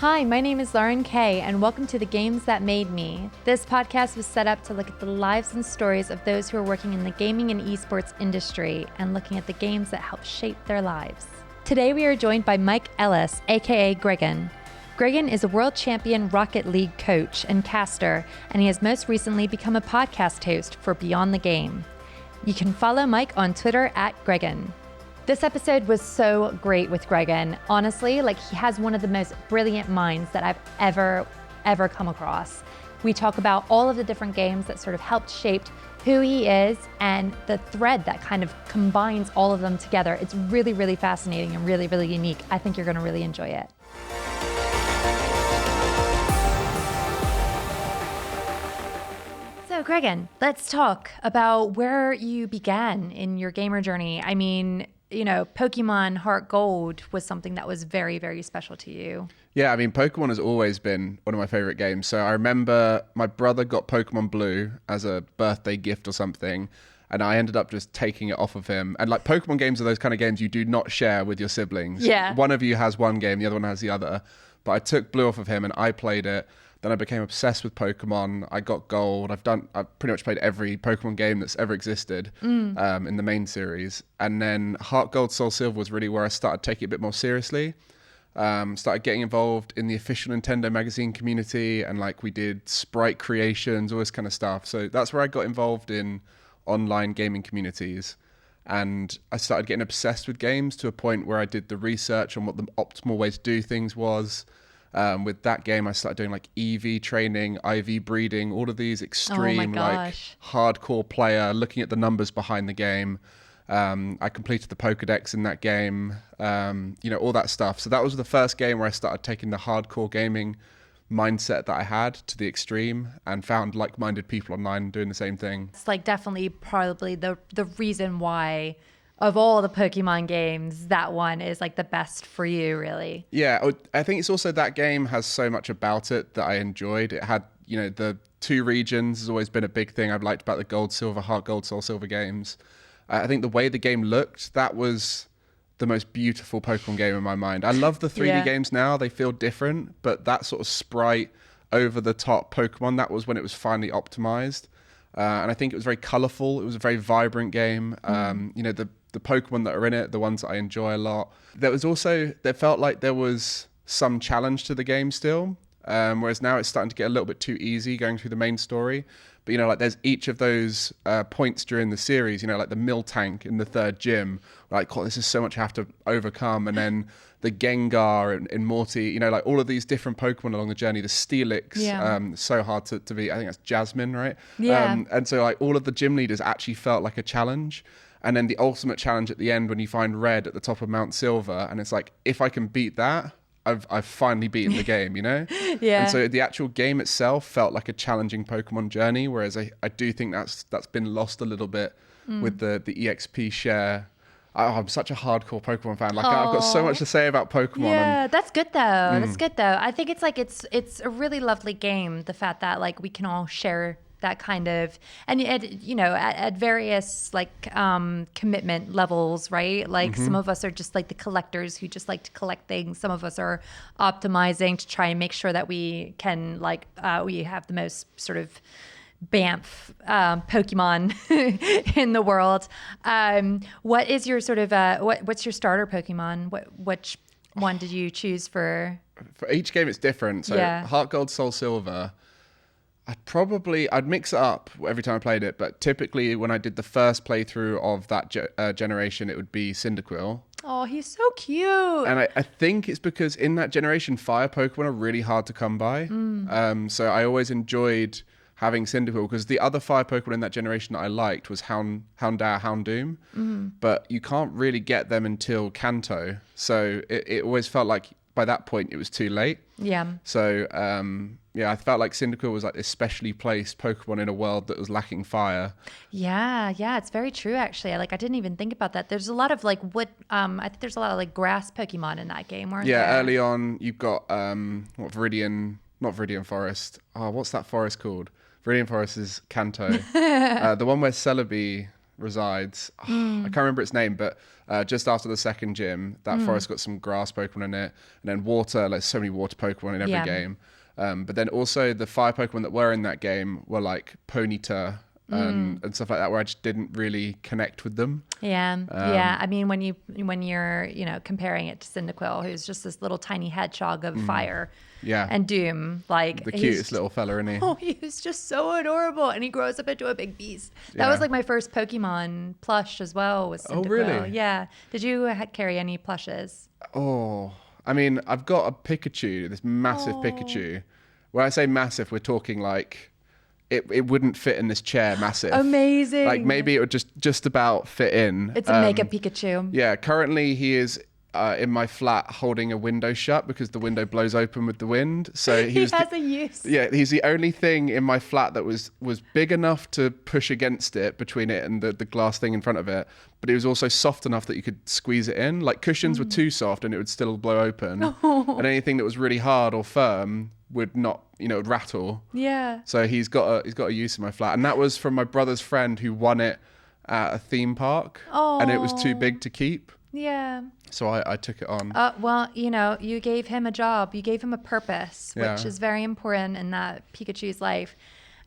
Hi, my name is Lauren Kay, and welcome to The Games That Made Me. This podcast was set up to look at the lives and stories of those who are working in the gaming and esports industry and looking at the games that help shape their lives. Today we are joined by Mike Ellis, aka Gregan. Gregan is a world champion Rocket League coach and caster, and he has most recently become a podcast host for Beyond the Game. You can follow Mike on Twitter at Gregan. This episode was so great with Gregan. Honestly, he has one of the most brilliant minds that I've ever come across. We talk about all of the different games that sort of helped shape who he is and the thread that kind of combines all of them together. It's really, really fascinating and really, really unique. I think you're gonna really enjoy it. So Gregan, let's talk about where you began in your gamer journey. I mean, Pokemon Heart Gold was something that was very, very special to you. Yeah, I mean, Pokemon has always been one of my favorite games. So I remember my brother got Pokemon Blue as a birthday gift or something, and I ended up just taking it off of him. And Pokemon games are those kind of games you do not share with your siblings. Yeah. One of you has one game, the other one has the other. But I took Blue off of him and I played it. Then I became obsessed with Pokemon. I got Gold. I've pretty much played every Pokemon game that's ever existed in the main series. And then Heart Gold, Soul Silver was really where I started taking it a bit more seriously. Started getting involved in the official Nintendo magazine community, and we did sprite creations, all this kind of stuff. So that's where I got involved in online gaming communities. And I started getting obsessed with games to a point where I did the research on what the optimal way to do things was. With that game, I started doing EV training, IV breeding, all of these extreme, hardcore player, looking at the numbers behind the game. I completed the Pokedex in that game, all that stuff. So that was the first game where I started taking the hardcore gaming mindset that I had to the extreme and found like-minded people online doing the same thing. It's definitely probably the reason why of all the Pokemon games, that one is the best for you, really. Yeah, I think it's also that game has so much about it that I enjoyed. It had, the two regions has always been a big thing I've liked about the Gold, Silver, Heart Gold, Soul Silver games. I think the way the game looked, that was the most beautiful Pokemon game in my mind. I love the 3D games now. They feel different, but that sort of sprite over-the-top Pokemon, that was when it was finally optimized. And I think it was very colorful. It was a very vibrant game. The Pokemon that are in it, the ones that I enjoy a lot. There felt like there was some challenge to the game still, whereas now it's starting to get a little bit too easy going through the main story. But, there's each of those points during the series, the Mill Tank in the third gym, this is so much I have to overcome. And then the Gengar in Morty, all of these different Pokemon along the journey, the Steelix, so hard to beat. I think that's Jasmine, right? Yeah. And so all of the gym leaders actually felt like a challenge. And then the ultimate challenge at the end when you find Red at the top of Mount Silver, and it's if I can beat that, I've finally beaten the game, Yeah. And so the actual game itself felt like a challenging Pokemon journey, whereas I do think that's been lost a little bit with the EXP share. I'm such a hardcore Pokemon fan. I've got so much to say about Pokemon. Yeah, that's good though. That's good though. I think it's a really lovely game. The fact that we can all share that kind of, and at various commitment levels, right? Some of us are just the collectors who just like to collect things. Some of us are optimizing to try and make sure that we can we have the most sort of BAMF Pokemon in the world. What is your sort of what's your starter Pokemon? Which one did you choose for each game? It's different. So Heart Gold, Soul Silver, I'd mix it up every time I played it, but typically when I did the first playthrough of that generation, it would be Cyndaquil. Oh, he's so cute. And I think it's because in that generation, fire Pokemon are really hard to come by. So I always enjoyed having Cyndaquil, because the other fire Pokemon in that generation that I liked was Houndour, Houndoom, but you can't really get them until Kanto. So it always felt like by that point it was too late. Yeah. So I felt like Cyndaquil was this specially placed Pokemon in a world that was lacking fire. Yeah, it's very true actually. I didn't even think about that. There's a lot of I think there's a lot of grass Pokemon in that game, weren't there? Early on you've got not Viridian Forest. Oh, what's that forest called? Viridian Forest is Kanto. The one where Celebi resides. I can't remember its name, but just after the second gym, that forest got some grass Pokemon in it, and then water, like so many water Pokemon in every game. But then also the fire Pokemon that were in that game were like Ponyta and stuff like that, where I just didn't really connect with them. Yeah. I mean, when you're, you know, comparing it to Cyndaquil, who's just this little tiny hedgehog of fire. Yeah. And Doom, like the cutest little fella, isn't he? Oh, he was just so adorable, and he grows up into a big beast. That was like my first Pokemon plush as well. Was Cyndaquil. Oh, really? Yeah. Did you carry any plushes? Oh, I mean, I've got a Pikachu, this massive Pikachu. When I say massive, we're talking like it wouldn't fit in this chair, massive. Amazing. Like maybe it would just about fit in. It's a mega Pikachu. Yeah, currently he is in my flat holding a window shut because the window blows open with the wind. So he has a use. Yeah, he's the only thing in my flat that was big enough to push against it, between it and the glass thing in front of it. But it was also soft enough that you could squeeze it in. Like cushions were too soft and it would still blow open. And anything that was really hard or firm would not, you know, would rattle. Yeah. So he's got a use in my flat. And that was from my brother's friend who won it at a theme park. And it was too big to keep. Yeah. So I took it on. Well, you know, you gave him a job. You gave him a purpose, Yeah. which is very important in that Pikachu's life.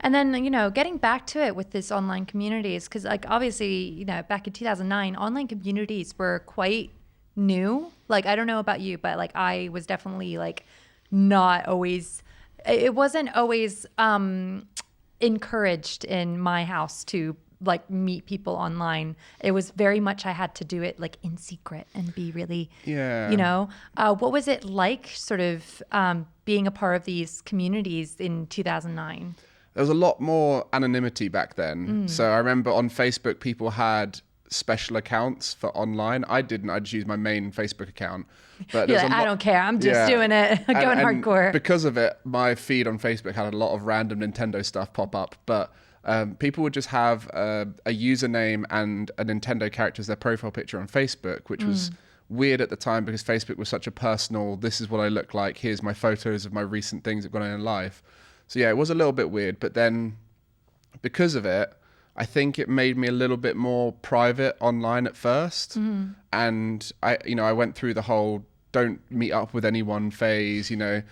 And then, you know, getting back to it with this online communities, because like obviously, you know, back in 2009, online communities were quite new. Like, I don't know about you, but like I was definitely like not always, it wasn't always encouraged in my house to like meet people online. It was very much I had to do it like in secret and be really, you know. What was it like sort of being a part of these communities in 2009? There was a lot more anonymity back then. So I remember on Facebook, people had special accounts for online. I didn't. I just used my main Facebook account. But You're like, I don't care. I'm just doing it. Going hardcore. Because of it, my feed on Facebook had a lot of random Nintendo stuff pop up. But people would just have a username and a Nintendo character as their profile picture on Facebook, which was weird at the time because Facebook was such a personal, this is what I look like, here's my photos of my recent things that have gone on in life. So yeah, it was a little bit weird. But then because of it, I think it made me a little bit more private online at first. And I went through the whole don't meet up with anyone phase, you know,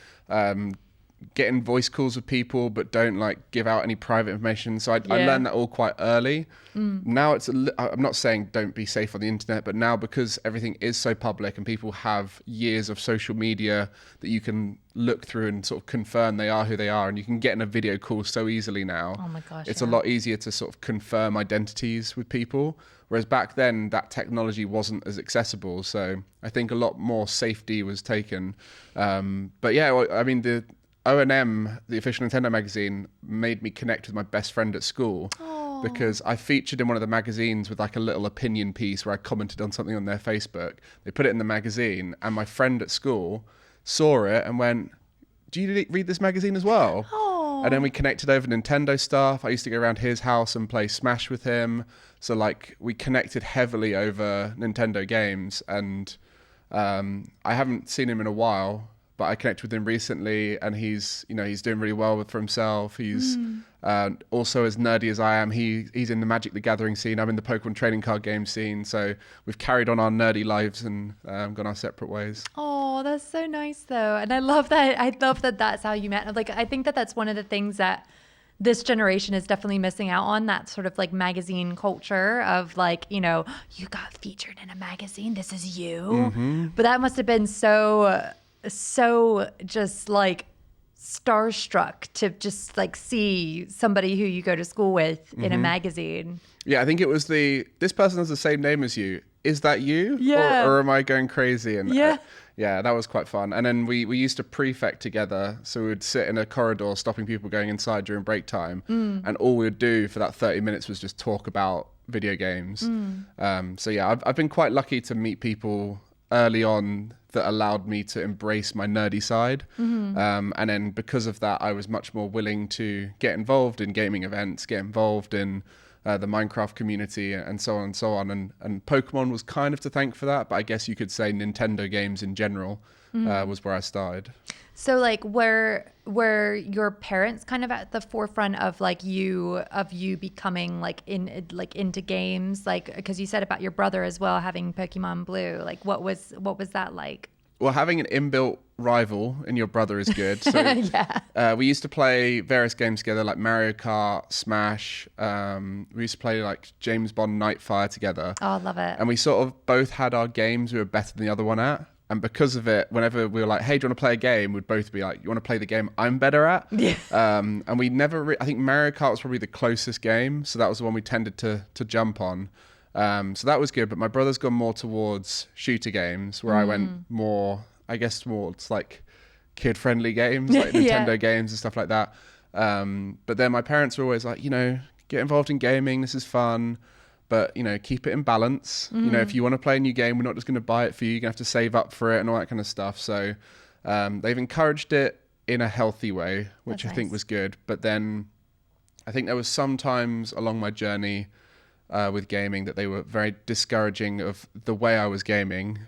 getting voice calls with people, but don't like give out any private information. So I learned that all quite early. Now it's, I'm not saying don't be safe on the internet, but now because everything is so public and people have years of social media that you can look through and sort of confirm they are who they are, and you can get in a video call so easily now. Oh my gosh. It's a lot easier to sort of confirm identities with people. Whereas back then that technology wasn't as accessible. So I think a lot more safety was taken. But yeah, I mean, the O&M, the official Nintendo magazine, made me connect with my best friend at school. Because I featured in one of the magazines with like a little opinion piece where I commented on something on their Facebook. They put it in the magazine and my friend at school saw it and went, do you read this magazine as well? And then we connected over Nintendo stuff. I used to go around his house and play Smash with him. So like we connected heavily over Nintendo games, and I haven't seen him in a while, but I connected with him recently, and he's doing really well for himself. He's also as nerdy as I am. He's in the Magic the Gathering scene. I'm in the Pokemon trading card game scene. So we've carried on our nerdy lives and gone our separate ways. Oh, that's so nice though. And I love that. I love that that's how you met. Like, I think that that's one of the things that this generation is definitely missing out on, that sort of like magazine culture of like, you know, you got featured in a magazine. This is you. But that must have been so just like starstruck to just like see somebody who you go to school with in a magazine. Yeah, I think it was this person has the same name as you. Is that you? Yeah. Or am I going crazy? And yeah, that was quite fun. And then we used to prefect together. So we would sit in a corridor stopping people going inside during break time. And all we would do for that 30 minutes was just talk about video games. So yeah, I've been quite lucky to meet people early on that allowed me to embrace my nerdy side. And then because of that, I was much more willing to get involved in gaming events, get involved in the Minecraft community, and so on and so on. And Pokemon was kind of to thank for that, but I guess you could say Nintendo games in general was where I started. So like were your parents kind of at the forefront of you becoming into games, because you said about your brother as well having Pokemon Blue, like what was that like? Well, having an inbuilt rival in your brother is good. So yeah. we used to play various games together, like Mario Kart, Smash. We used to play like James Bond Nightfire together. Oh, I love it. And we sort of both had our games we were better than the other one at. And because of it, whenever we were like, hey, do you want to play a game? We'd both be like, you want to play the game I'm better at? Yeah. And we never, I think Mario Kart was probably the closest game. So that was the one we tended to jump on. So that was good. But my brother's gone more towards shooter games, where I went more, I guess, more it's like kid-friendly games, like Nintendo games and stuff like that. But then my parents were always like, get involved in gaming. This is fun. But, keep it in balance. If you want to play a new game, we're not just going to buy it for you. You're going to have to save up for it and all that kind of stuff. So they've encouraged it in a healthy way, which I think was good. But then I think there was some times along my journey with gaming that they were very discouraging of the way I was gaming,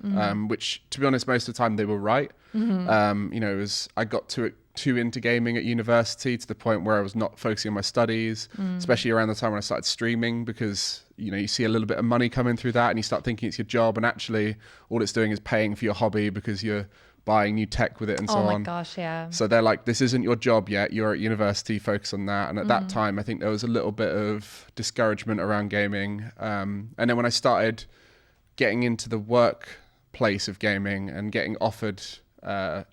which, to be honest, most of the time they were right. I got too into gaming at university to the point where I was not focusing on my studies, especially around the time when I started streaming, because you see a little bit of money coming through that and you start thinking it's your job, and actually all it's doing is paying for your hobby because you're buying new tech with it and so on. Oh my gosh, yeah. So they're like, this isn't your job yet. You're at university, focus on that. And at that time, I think there was a little bit of discouragement around gaming. And then when I started getting into the workplace of gaming and getting offered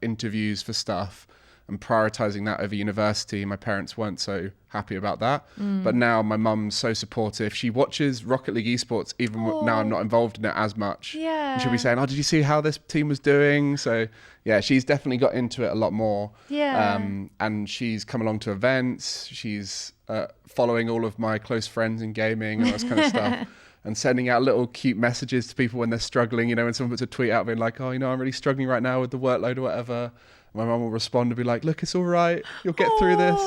interviews for stuff and prioritizing that over university, my parents weren't so happy about that. But now my mum's so supportive. She watches Rocket League esports, even now I'm not involved in it as much. Yeah. And she'll be saying, oh, did you see how this team was doing? So yeah, she's definitely got into it a lot more. Yeah. And she's come along to events. She's following all of my close friends in gaming and all this kind of stuff. And sending out little cute messages to people when they're struggling, when someone puts a tweet out being like, oh, I'm really struggling right now with the workload or whatever. My mum will respond and be like, look, it's all right. You'll get through this.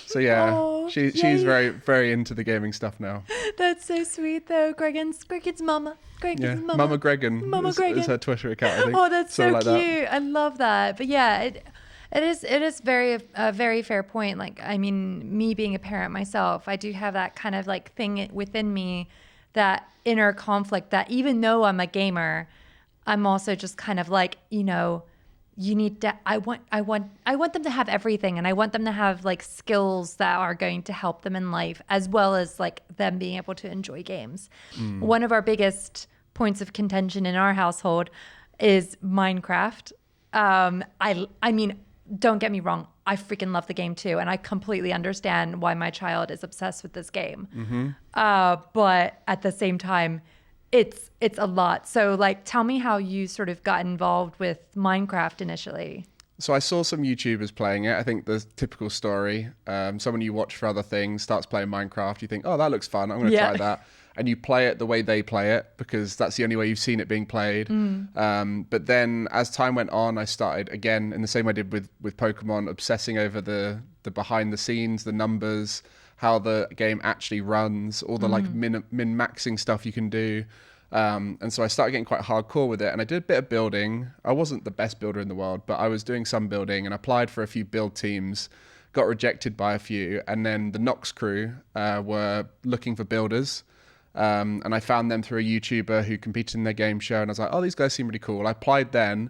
So yeah, she's very, very into the gaming stuff now. That's so sweet though. Gregan's mama. Mama Gregan is her Twitter account, I think. Oh, that's so like cute. That. I love that. But yeah, it is a very fair point. Like, I mean, me being a parent myself, I do have that kind of like thing within me, that inner conflict that even though I'm a gamer, I'm also just kind of like, you need to, I want them to have everything, and I want them to have like skills that are going to help them in life, as well as like them being able to enjoy games. One of our biggest points of contention in our household is Minecraft. I mean, don't get me wrong, I freaking love the game too, and I completely understand why my child is obsessed with this game. But at the same time, it's a lot. So like, tell me how you sort of got involved with Minecraft initially. So I saw some YouTubers playing it. I think the typical story, someone you watch for other things starts playing Minecraft. You think, oh, that looks fun. I'm going to try that. And you play it the way they play it, because that's the only way you've seen it being played. But then as time went on, I started, again, in the same way I did with Pokemon, obsessing over the behind the scenes, the numbers, how the game actually runs, all the like min-maxing stuff you can do. And so I started getting quite hardcore with it, and I did a bit of building. I wasn't the best builder in the world, but I was doing some building and applied for a few build teams, got rejected by a few. And then the Nox crew were looking for builders. And I found them through a YouTuber who competed in their game show. And I was like, oh, these guys seem really cool. I applied then.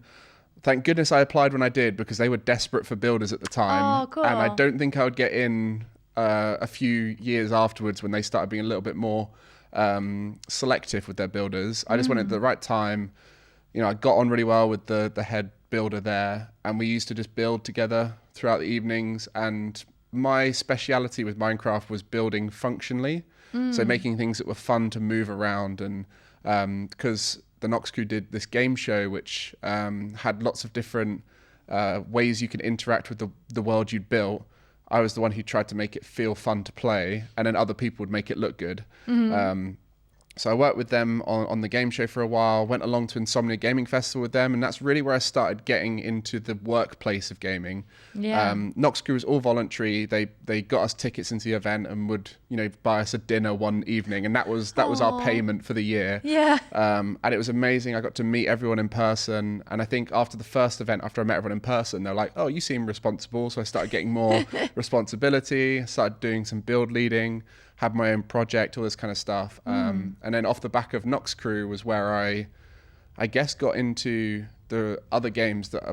Thank goodness I applied when I did, because they were desperate for builders at the time. Oh, cool. And I don't think I would get in a few years afterwards when they started being a little bit more selective with their builders. I just went at the right time. I got on really well with the head builder there, and we used to just build together throughout the evenings. And my speciality with Minecraft was building functionally. So making things that were fun to move around. And because the Nox crew did this game show, which had lots of different ways you can interact with the world you'd built, I was the one who tried to make it feel fun to play, and then other people would make it look good. So I worked with them on the game show for a while, went along to Insomnia Gaming Festival with them, and that's really where I started getting into the workplace of gaming. Yeah. Nox Crew was all voluntary. They got us tickets into the event and would, buy us a dinner one evening, and that was our payment for the year. Yeah. And it was amazing. I got to meet everyone in person, and I think after the first event, after I met everyone in person, they're like, "Oh, you seem responsible." So I started getting more responsibility. Started doing some build leading. Had my own project, all this kind of stuff. And then off the back of Nox Crew was where I guess got into the other games that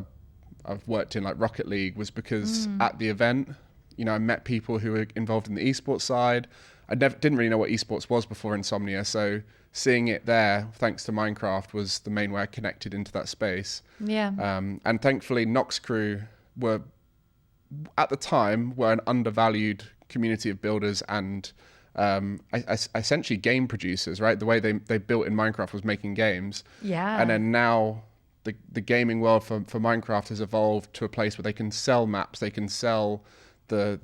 I've worked in, like Rocket League, was because at the event, I met people who were involved in the esports side. I didn't really know what esports was before Insomnia. So seeing it there, thanks to Minecraft, was the main way I connected into that space. Yeah. And thankfully, Nox Crew were, at the time, were an undervalued community of builders and essentially game producers, right? The way they built in Minecraft was making games. Yeah. And then now the gaming world for Minecraft has evolved to a place where they can sell maps, they can sell the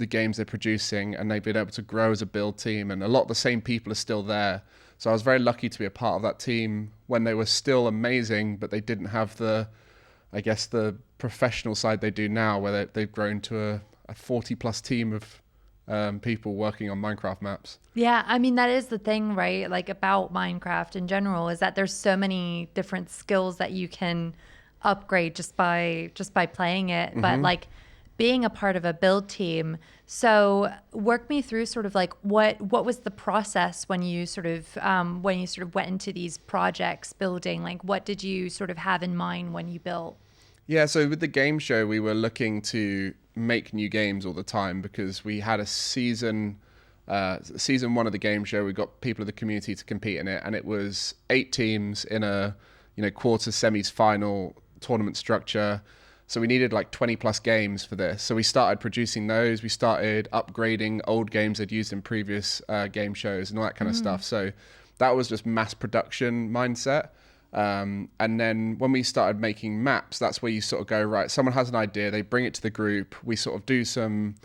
games they're producing, and they've been able to grow as a build team, and a lot of the same people are still there. So I was very lucky to be a part of that team when they were still amazing, but they didn't have the professional side they do now, where they've grown to a 40 plus team of people working on Minecraft maps. Yeah, I mean, that is the thing, right? Like about Minecraft in general, is that there's so many different skills that you can upgrade just by playing it. But like being a part of a build team. So work me through sort of like what was the process when you sort of went into these projects building? Like what did you sort of have in mind when you built? Yeah, so with the game show, we were looking to make new games all the time because we had a season one of the game show. We got people of the community to compete in it, and it was 8 teams in a quarters, semis, final tournament structure. So we needed like 20 plus games for this. So we started producing those. We started upgrading old games they'd used in previous game shows and all that kind of stuff. So that was just mass production mindset. And then when we started making maps, that's where you sort of go, right, someone has an idea, they bring it to the group, we sort of do some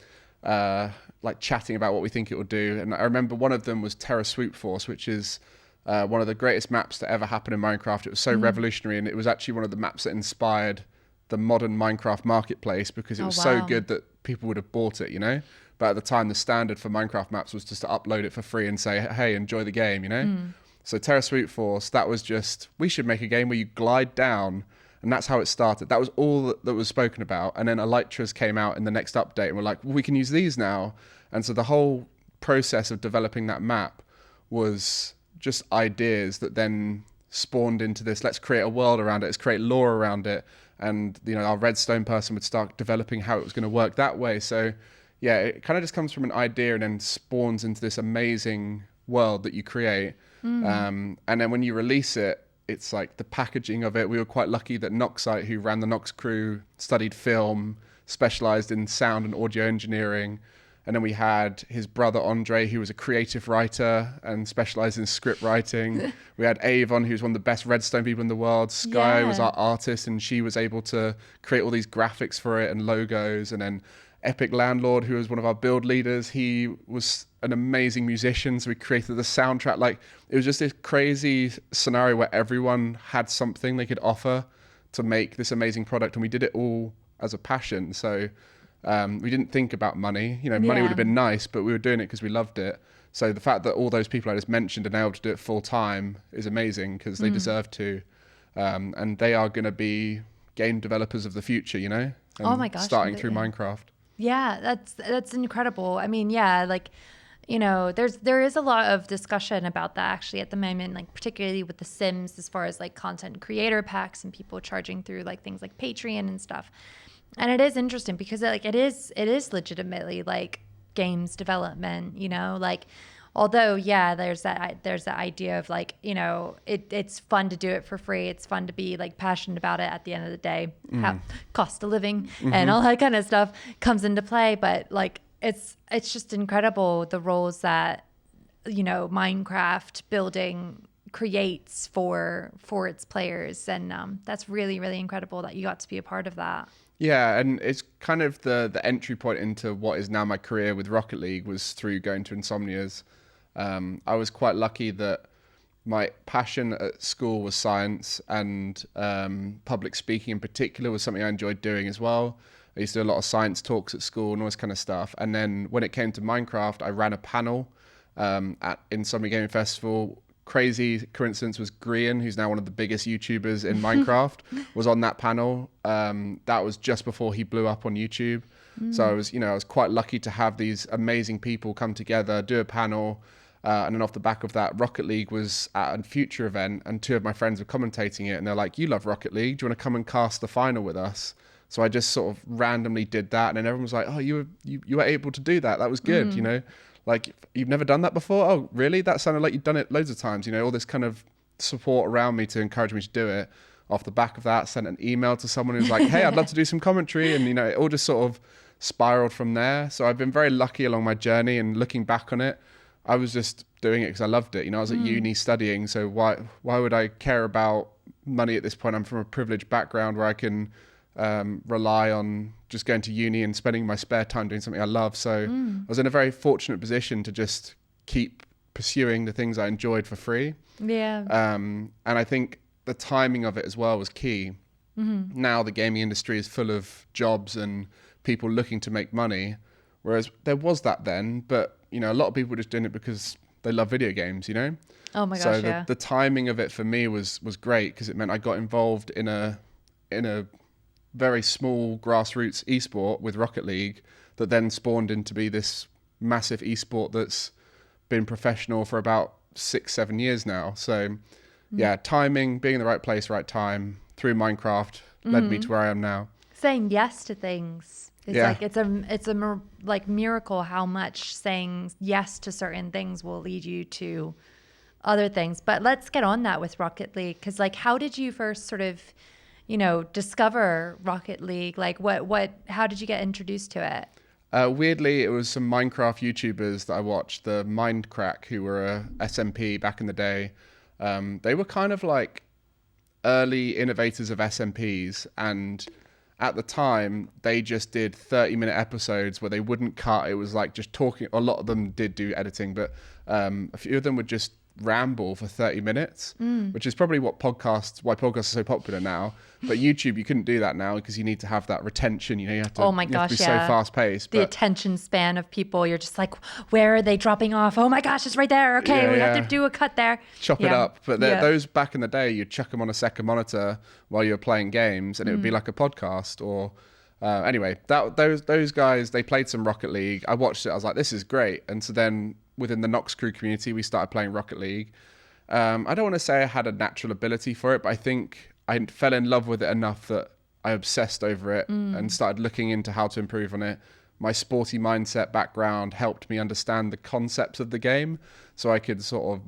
like chatting about what we think it will do. And I remember one of them was Terra Swoop Force, which is one of the greatest maps that ever happened in Minecraft. It was so revolutionary, and it was actually one of the maps that inspired the modern Minecraft marketplace because it was so good that people would have bought it, But at the time, the standard for Minecraft maps was just to upload it for free and say, hey, enjoy the game, So Terra Swoop Force, that was just, we should make a game where you glide down, and that's how it started. That was all that was spoken about. And then Elytras came out in the next update, and we're like, well, we can use these now. And so the whole process of developing that map was just ideas that then spawned into this, let's create a world around it, let's create lore around it. And, our Redstone person would start developing how it was going to work that way. So, yeah, it kind of just comes from an idea and then spawns into this amazing world that you create. And then when you release it, it's like the packaging of it. We were quite lucky that Noxite, who ran the Nox Crew, studied film, specialized in sound and audio engineering. And then we had his brother, Andre, who was a creative writer and specialized in script writing. We had Avon, who's one of the best Redstone people in the world. Sky was our artist, and she was able to create all these graphics for it and logos. And then Epic Landlord, who was one of our build leaders, he was an amazing musician. So we created the soundtrack. Like, it was just this crazy scenario where everyone had something they could offer to make this amazing product. And we did it all as a passion. So we didn't think about money. Money would have been nice, but we were doing it because we loved it. So the fact that all those people I just mentioned are now able to do it full time is amazing because they deserve to. And they are going to be game developers of the future, Oh my gosh. Starting through Minecraft. Yeah, that's incredible. I mean, yeah, like, there is a lot of discussion about that actually at the moment, like particularly with the Sims, as far as like content creator packs and people charging through like things like Patreon and stuff. And it is interesting because it is legitimately like games development, like, although, yeah, there's that idea of like, it's fun to do it for free. It's fun to be like passionate about it at the end of the day. How cost of living and all that kind of stuff comes into play. But like, it's just incredible the roles that, Minecraft building creates for its players. And that's really, really incredible that you got to be a part of that. Yeah, and it's kind of the entry point into what is now my career with Rocket League was through going to Insomnia's I was quite lucky that my passion at school was science, and public speaking in particular was something I enjoyed doing as well. I used to do a lot of science talks at school and all this kind of stuff. And then when it came to Minecraft, I ran a panel in Summer Gaming Festival. Crazy coincidence was Gregan, who's now one of the biggest YouTubers in Minecraft, was on that panel. That was just before he blew up on YouTube. So I was quite lucky to have these amazing people come together, do a panel. And then off the back of that, Rocket League was at a future event, and 2 of my friends were commentating it, and they're like, "You love Rocket League. Do you want to come and cast the final with us?" So I just sort of randomly did that, and then everyone was like, "Oh, you were able to do that. That was good, Like, you've never done that before? Oh, really? That sounded like you'd done it loads of times." All this kind of support around me to encourage me to do it. Off the back of that, sent an email to someone who was like, "Hey, I'd love to do some commentary," and it all just sort of spiraled from there. So I've been very lucky along my journey, and looking back on it, I was just doing it because I loved it. I was at uni studying, so why would I care about money at this point? I'm from a privileged background where I can rely on just going to uni and spending my spare time doing something I love. So I was in a very fortunate position to just keep pursuing the things I enjoyed for free. Yeah. And I think the timing of it as well was key. Now the gaming industry is full of jobs and people looking to make money, whereas there was that then, but a lot of people were just doing it because they love video games, Oh my gosh, so the timing of it for me was great, because it meant I got involved in a very small grassroots esport with Rocket League that then spawned into be this massive esport that's been professional for about 6-7 years now. So yeah, timing, being in the right place, right time through Minecraft led me to where I am now. Saying yes to things. It's like miracle how much saying yes to certain things will lead you to other things. But let's get on that with Rocket League, because how did you first sort of discover Rocket League? Like how did you get introduced to it? Weirdly, it was some Minecraft YouTubers that I watched, the Mindcrack, who were a SMP back in the day. They were kind of like early innovators of SMPs, and at the time they just did 30-minute episodes where they wouldn't cut. It was like just talking. A lot of them did do editing, but a few of them would just ramble for 30 minutes, which is probably why podcasts are so popular now. But YouTube, you couldn't do that now because you need to have that retention. You have to, oh my gosh, be so fast paced. The attention span of people, you're just like, where are they dropping off? Oh my gosh, it's right there. Okay, we have to do a cut there. Chop it up. But those back in the day, you'd chuck them on a second monitor while you were playing games, and it would be like a podcast. Or anyway, those guys, they played some Rocket League. I watched it. I was like, this is great. And so then within the Nox Crew community, we started playing Rocket League. I don't want to say I had a natural ability for it, but I think I fell in love with it enough that I obsessed over it and started looking into how to improve on it. My sporty mindset background helped me understand the concepts of the game, so I could sort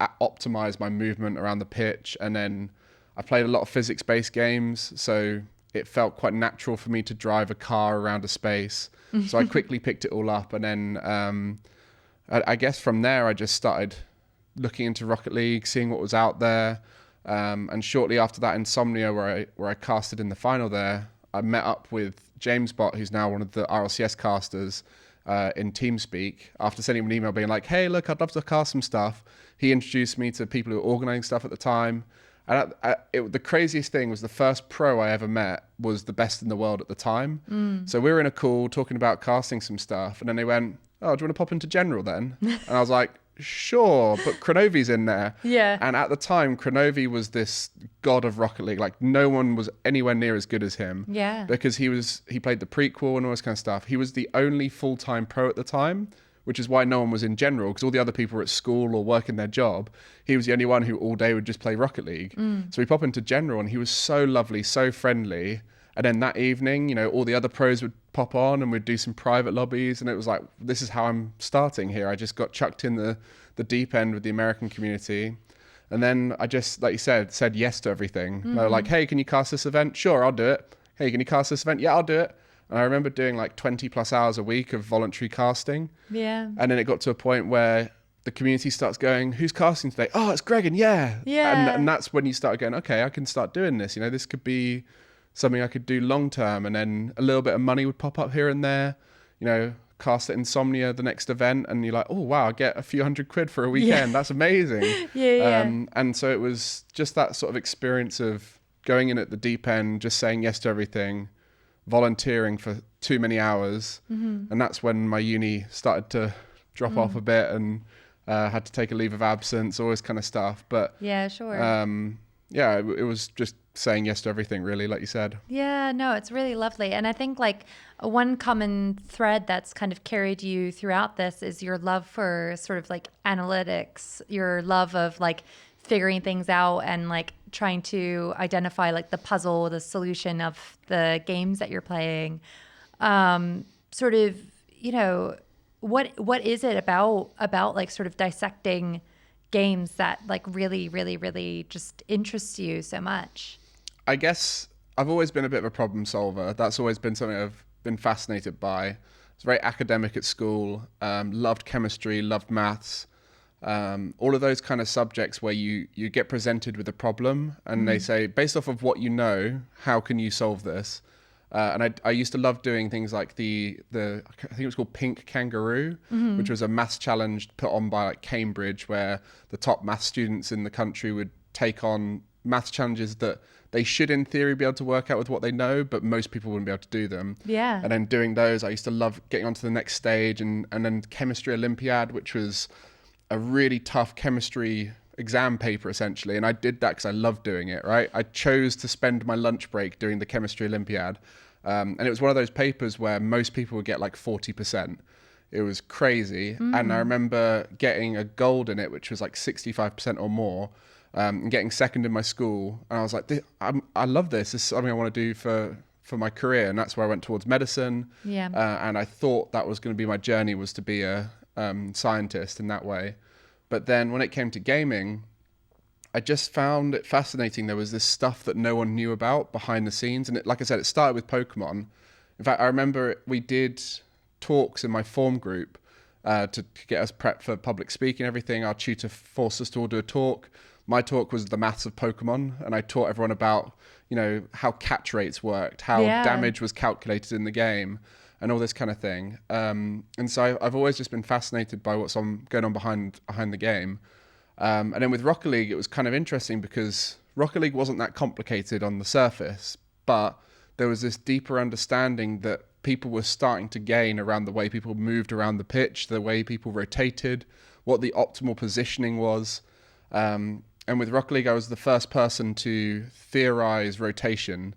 of optimize my movement around the pitch. And then I played a lot of physics-based games, so it felt quite natural for me to drive a car around a space. So I quickly picked it all up, and then I guess from there I just started looking into Rocket League, seeing what was out there. And shortly after that, Insomnia, where I casted in the final there, I met up with James Bott, who's now one of the RLCS casters in TeamSpeak. After sending him an email being like, hey, look, I'd love to cast some stuff. He introduced me to people who were organizing stuff at the time. And the craziest thing was the first pro I ever met was the best in the world at the time. So we were in a call talking about casting some stuff, and then they went, oh, do you want to pop into General then? And I was like, sure, but Kronovi's in there. Yeah. And at the time, Kronovi was this god of Rocket League. Like, no one was anywhere near as good as him. Yeah. Because he played the prequel and all this kind of stuff. He was the only full-time pro at the time, which is why no one was in General, because all the other people were at school or working their job. He was the only one who all day would just play Rocket League. So we pop into General, and he was so lovely, so friendly. And then that evening, all the other pros would pop on and we'd do some private lobbies. And it was like, this is how I'm starting here. I just got chucked in the deep end with the American community. And then I just, like you said yes to everything. They were like, hey, can you cast this event? Sure, I'll do it. Hey, can you cast this event? Yeah, I'll do it. And I remember doing like 20 plus hours a week of voluntary casting. Yeah. And then it got to a point where the community starts going, who's casting today? Oh, it's Gregan. Yeah. Yeah. And that's when you start going, okay, I can start doing this. This could be something I could do long term, and then a little bit of money would pop up here and there. cast at Insomnia, the next event, and you're like, oh wow, I get a few £100 for a weekend. That's amazing. And so it was just that sort of experience of going in at the deep end, just saying yes to everything, volunteering for too many hours. And that's when my uni started to drop off a bit, and had to take a leave of absence, all this kind of stuff. But it was just saying yes to everything, really, like you said. Yeah, no, it's really lovely. And I think like one common thread that's kind of carried you throughout this is your love for sort of like analytics, your love of like figuring things out and like trying to identify like the puzzle, the solution of the games that you're playing. Sort of, you know, what is it about like sort of dissecting games that like really, really, really just interests you so much? I guess I've always been a bit of a problem solver. That's always been something I've been fascinated by. I was very academic at school, loved chemistry, loved maths, all of those kind of subjects where you get presented with a problem and they say, based off of what you know, how can you solve this? And I used to love doing things like the I think it was called Pink Kangaroo, which was a maths challenge put on by like Cambridge, where the top maths students in the country would take on maths challenges that they should in theory be able to work out with what they know, but most people wouldn't be able to do them. Yeah. And then doing those, I used to love getting onto the next stage, and then Chemistry Olympiad, which was a really tough chemistry exam paper essentially. And I did that because I loved doing it, right? I chose to spend my lunch break doing the Chemistry Olympiad. And it was one of those papers where most people would get like 40%. It was crazy. And I remember getting a gold in it, which was like 65% or more, and getting second in my school. And I was like, I love this. This is something I want to do for my career. And that's where I went towards medicine. Yeah. And I thought that was going to be my journey, was to be a scientist in that way. But then when it came to gaming, I just found it fascinating. There was this stuff that no one knew about behind the scenes. And like I said, it started with Pokemon. In fact, I remember we did talks in my form group to get us prepped for public speaking and everything. Our tutor forced us to all do a talk. My talk was the maths of Pokemon, and I taught everyone about, you know, how catch rates worked, how damage was calculated in the game, and all this kind of thing. And so I've always just been fascinated by what's going on behind the game. And then with Rocket League, it was kind of interesting because Rocket League wasn't that complicated on the surface, but there was this deeper understanding that people were starting to gain around the way people moved around the pitch, the way people rotated, what the optimal positioning was. And with Rocket League, I was the first person to theorize rotation.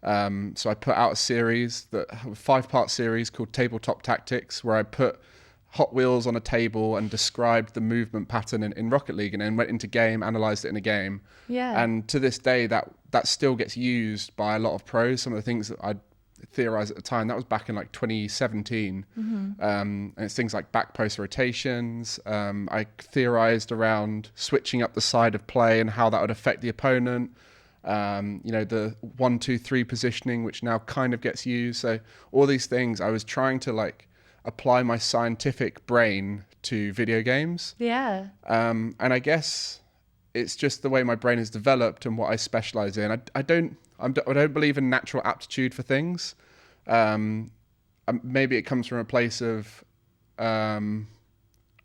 So I put out a series, a 5-part series called Tabletop Tactics, where I put Hot Wheels on a table and described the movement pattern in Rocket League, and then went into game, analyzed it in a game. Yeah. And to this day, that still gets used by a lot of pros. Some of the things that I theorized at the time, that was back in like 2017. And it's things like back post rotations. I theorized around switching up the side of play and how that would affect the opponent. You know, the 1-2-3 positioning, which now kind of gets used. So all these things, I was trying to like apply my scientific brain to video games. Yeah. And I guess it's just the way my brain is developed and what I specialize in. I don't believe in natural aptitude for things. Maybe it comes from a place of, what am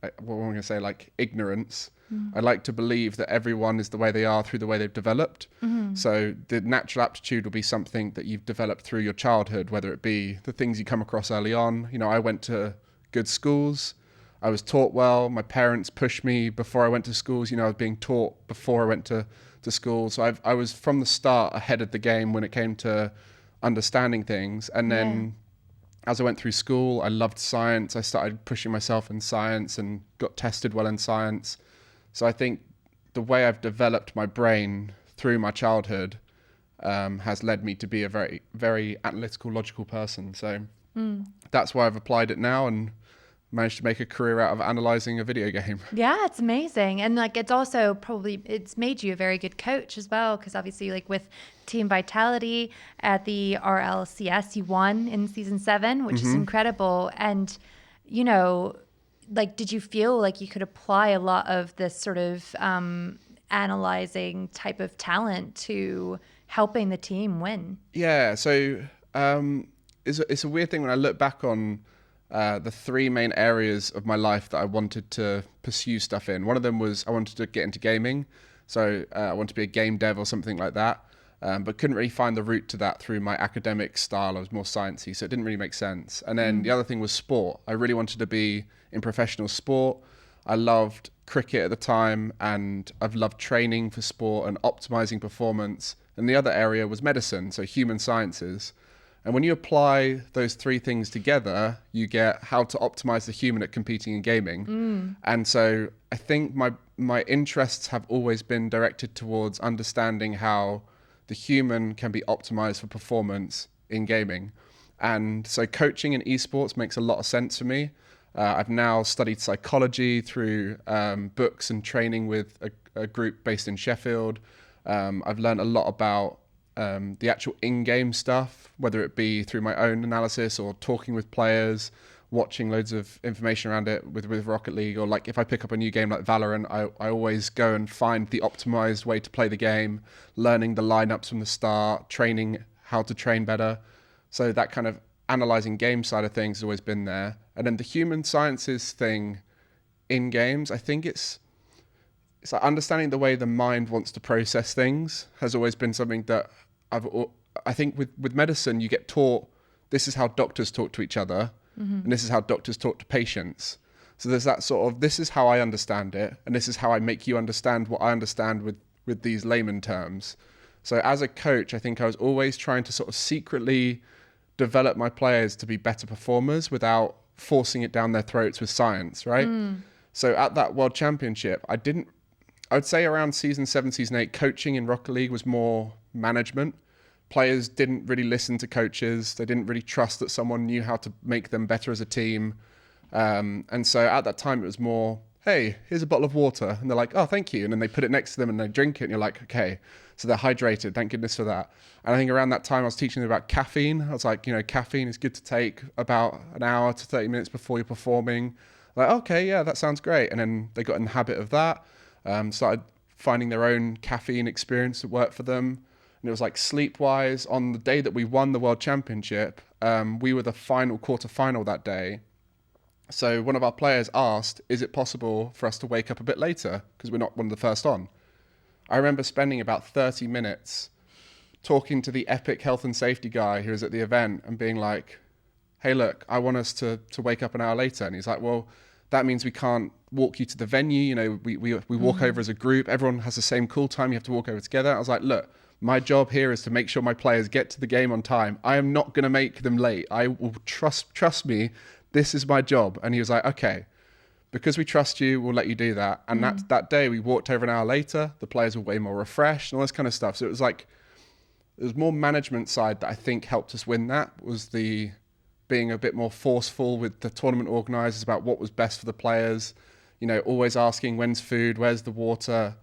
I going to say, like ignorance. I like to believe that everyone is the way they are through the way they've developed. So the natural aptitude will be something that you've developed through your childhood, whether it be the things you come across early on. You know, I went to good schools. I was taught well. My parents pushed me before I went to schools. You know, I was being taught before I went to school. So I was from the start ahead of the game when it came to understanding things. And then as I went through school, I loved science. I started pushing myself in science and got tested well in science. So I think the way I've developed my brain through my childhood has led me to be a very, very analytical, logical person. So that's why I've applied it now and managed to make a career out of analyzing a video game. Yeah, it's amazing. And like, it's also it's made you a very good coach as well. Cause obviously like with Team Vitality at the RLCS, you won in season 7, which is incredible. And, you know, like, did you feel like you could apply a lot of this sort of analyzing type of talent to helping the team win? Yeah. So it's a weird thing when I look back on the three main areas of my life that I wanted to pursue stuff in. One of them was I wanted to get into gaming. So I wanted to be a game dev or something like that, but couldn't really find the route to that through my academic style. I was more sciencey, so it didn't really make sense. And then the other thing was sport. I really wanted to be in professional sport. I loved cricket at the time, and I've loved training for sport and optimizing performance. And the other area was medicine, so human sciences. And when you apply those three things together, you get how to optimize the human at competing in gaming. And so I think my interests have always been directed towards understanding how the human can be optimized for performance in gaming. And so coaching in esports makes a lot of sense for me. I've now studied psychology through books and training with a group based in Sheffield. I've learned a lot about the actual in-game stuff, whether it be through my own analysis or talking with players, watching loads of information around it with Rocket League, or like if I pick up a new game like Valorant, I always go and find the optimized way to play the game, learning the lineups from the start, training how to train better. So that kind of analyzing game side of things has always been there. And then the human sciences thing in games, I think it's like understanding the way the mind wants to process things has always been something that I think with medicine, you get taught this is how doctors talk to each other, and this is how doctors talk to patients. So there's that sort of, this is how I understand it, and this is how I make you understand what I understand with these layman terms. So as a coach, I think I was always trying to sort of secretly develop my players to be better performers without forcing it down their throats with science, right? So at that World Championship, I would say around season 7, season 8, coaching in Rocket League was more management. Players didn't really listen to coaches. They didn't really trust that someone knew how to make them better as a team. And so at that time, it was more, hey, here's a bottle of water. And they're like, oh, thank you. And then they put it next to them and they drink it. And you're like, okay. So they're hydrated. Thank goodness for that. And I think around that time, I was teaching them about caffeine. I was like, caffeine is good to take about an hour to 30 minutes before you're performing. Like, okay, yeah, that sounds great. And then they got in the habit of that. Started finding their own caffeine experience that worked for them. And it was like sleep-wise, on the day that we won the World Championship, we were the quarter-final that day. So one of our players asked, is it possible for us to wake up a bit later? Because we're not one of the first on. I remember spending about 30 minutes talking to the epic health and safety guy who was at the event and being like, hey, look, I want us to wake up an hour later. And he's like, well, that means we can't walk you to the venue. We walk over as a group. Everyone has the same call time. You have to walk over together. I was like, look, my job here is to make sure my players get to the game on time. I am not going to make them late. I will trust me. This is my job. And he was like, okay, because we trust you, we'll let you do that. And that day we walked over an hour later. The players were way more refreshed and all this kind of stuff. So it was like, it was more management side that I think helped us win that, was the being a bit more forceful with the tournament organisers about what was best for the players, always asking when's food, where's the water,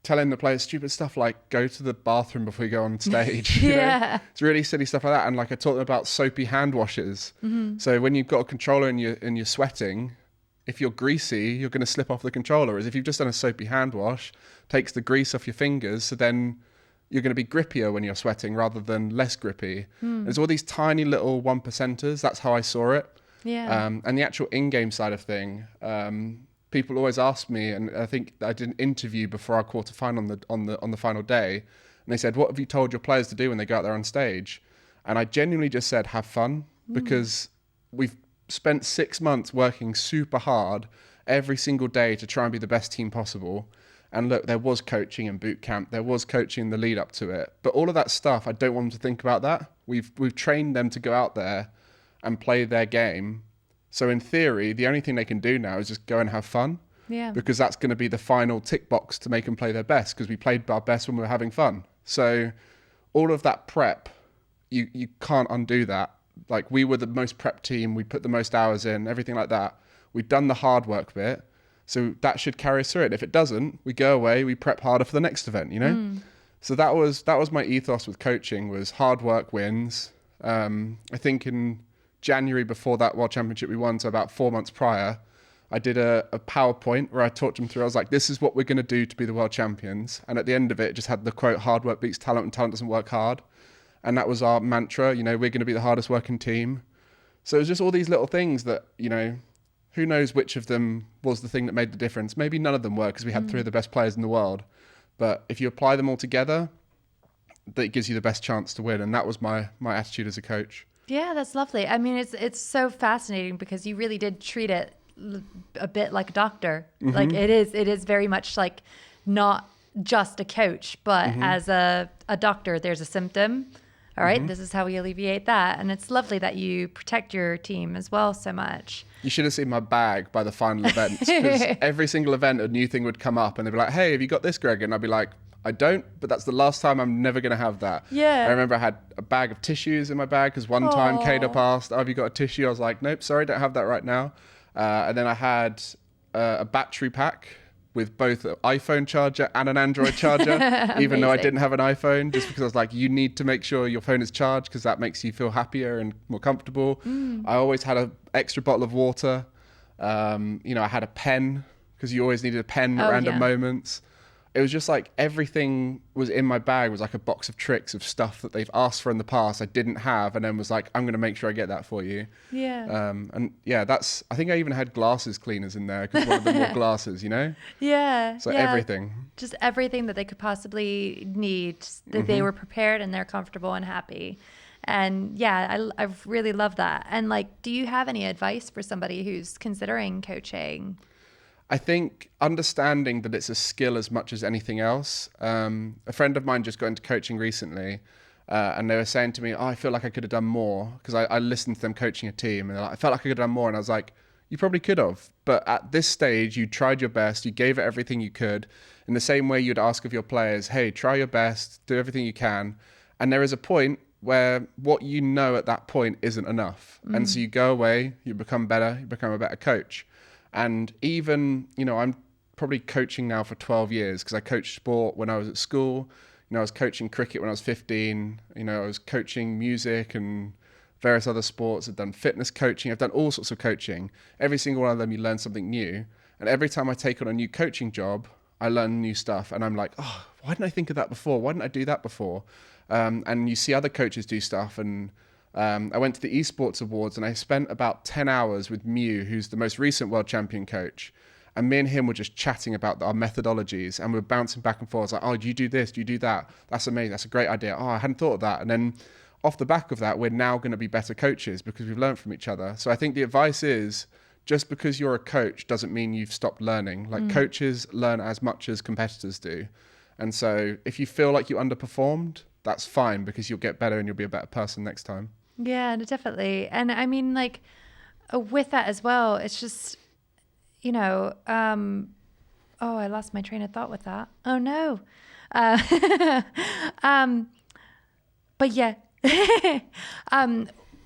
telling the players stupid stuff like go to the bathroom before you go on stage. Yeah. It's really silly stuff like that. And like I taught them about soapy hand washes. So when you've got a controller and you're sweating, if you're greasy, you're going to slip off the controller. Whereas if you've just done a soapy hand wash, takes the grease off your fingers, so then you're going to be grippier when you're sweating rather than less grippy. There's all these tiny little 1%ers. That's how I saw it. Yeah. And the actual in-game side of thing, people always ask me, and I think I did an interview before our quarterfinal on the final day, and they said, what have you told your players to do when they go out there on stage? And I genuinely just said, have fun, because we've spent 6 months working super hard every single day to try and be the best team possible. And look, there was coaching in boot camp. There was coaching in the lead up to it. But all of that stuff, I don't want them to think about that. We've trained them to go out there and play their game. So in theory, the only thing they can do now is just go and have fun. Yeah. Because that's going to be the final tick box to make them play their best, because we played our best when we were having fun. So all of that prep, you can't undo that. Like, we were the most prep team. We put the most hours in, everything like that. We've done the hard work bit. So that should carry us through it. If it doesn't, we go away, we prep harder for the next event, So that was my ethos with coaching, was hard work wins. I think in January before that World Championship we won, so about 4 months prior, I did a PowerPoint where I talked them through. I was like, this is what we're going to do to be the world champions. And at the end of it just had the quote, hard work beats talent and talent doesn't work hard. And that was our mantra, we're going to be the hardest working team. So it was just all these little things that, you know, who knows which of them was the thing that made the difference. Maybe none of them were, because we had three of the best players in the world. But if you apply them all together, that gives you the best chance to win. And that was my attitude as a coach. Yeah, that's lovely. I mean, it's so fascinating because you really did treat it a bit like a doctor. Like it is very much like not just a coach, but as a doctor, there's a symptom. All right, this is how we alleviate that. And it's lovely that you protect your team as well so much. You should have seen my bag by the final events, because every single event a new thing would come up and they'd be like, hey, have you got this, Gregan? And I'd be like, I don't, but that's the last time. I'm never going to have that. Yeah. I remember I had a bag of tissues in my bag, because one time Kada asked, oh, have you got a tissue? I was like, nope, sorry, don't have that right now. And then I had a battery pack with both an iPhone charger and an Android charger, even though I didn't have an iPhone, just because I was like, you need to make sure your phone is charged, because that makes you feel happier and more comfortable. I always had an extra bottle of water. You know, I had a pen, because you always needed a pen at random moments. It was just like everything was in my bag was like a box of tricks of stuff that they've asked for in the past I didn't have, and then was like, I'm going to make sure I get that for you. Yeah. And yeah, I think I even had glasses cleaners in there, because one of them wore glasses, you know? Yeah. So everything. Just everything that they could possibly need, that they were prepared and they're comfortable and happy. And yeah, I really love that. And like, do you have any advice for somebody who's considering coaching? I think understanding that it's a skill as much as anything else. A friend of mine just got into coaching recently, and they were saying to me, oh, I feel like I could have done more, because I listened to them coaching a team, and I felt like I could have done more. And I was like, you probably could have. But at this stage, you tried your best. You gave it everything you could. In the same way you'd ask of your players, hey, try your best, do everything you can. And there is a point where what you know at that point isn't enough. And so you go away, you become better, you become a better coach. And even, you know, I'm probably coaching now for 12 years, because I coached sport when I was at school. You know, I was coaching cricket when I was 15. You know, I was coaching music and various other sports. I've done fitness coaching. I've done all sorts of coaching. Every single one of them, you learn something new. And every time I take on a new coaching job, I learn new stuff. And I'm like, oh, why didn't I think of that before? Why didn't I do that before? And you see other coaches do stuff. And I went to the esports awards, and I spent about 10 hours with Mew, who's the most recent world champion coach. And me and him were just chatting about our methodologies, and we were bouncing back and forth. I was like, oh, do you do this? Do you do that? That's amazing. That's a great idea. Oh, I hadn't thought of that. And then off the back of that, we're now going to be better coaches, because we've learned from each other. So I think the advice is, just because you're a coach doesn't mean you've stopped learning. Like coaches learn as much as competitors do. And so if you feel like you underperformed, that's fine, because you'll get better and you'll be a better person next time. Yeah, definitely. And I mean, like, with that as well, it's just, you know, oh, I lost my train of thought with that. Oh, no. But yeah,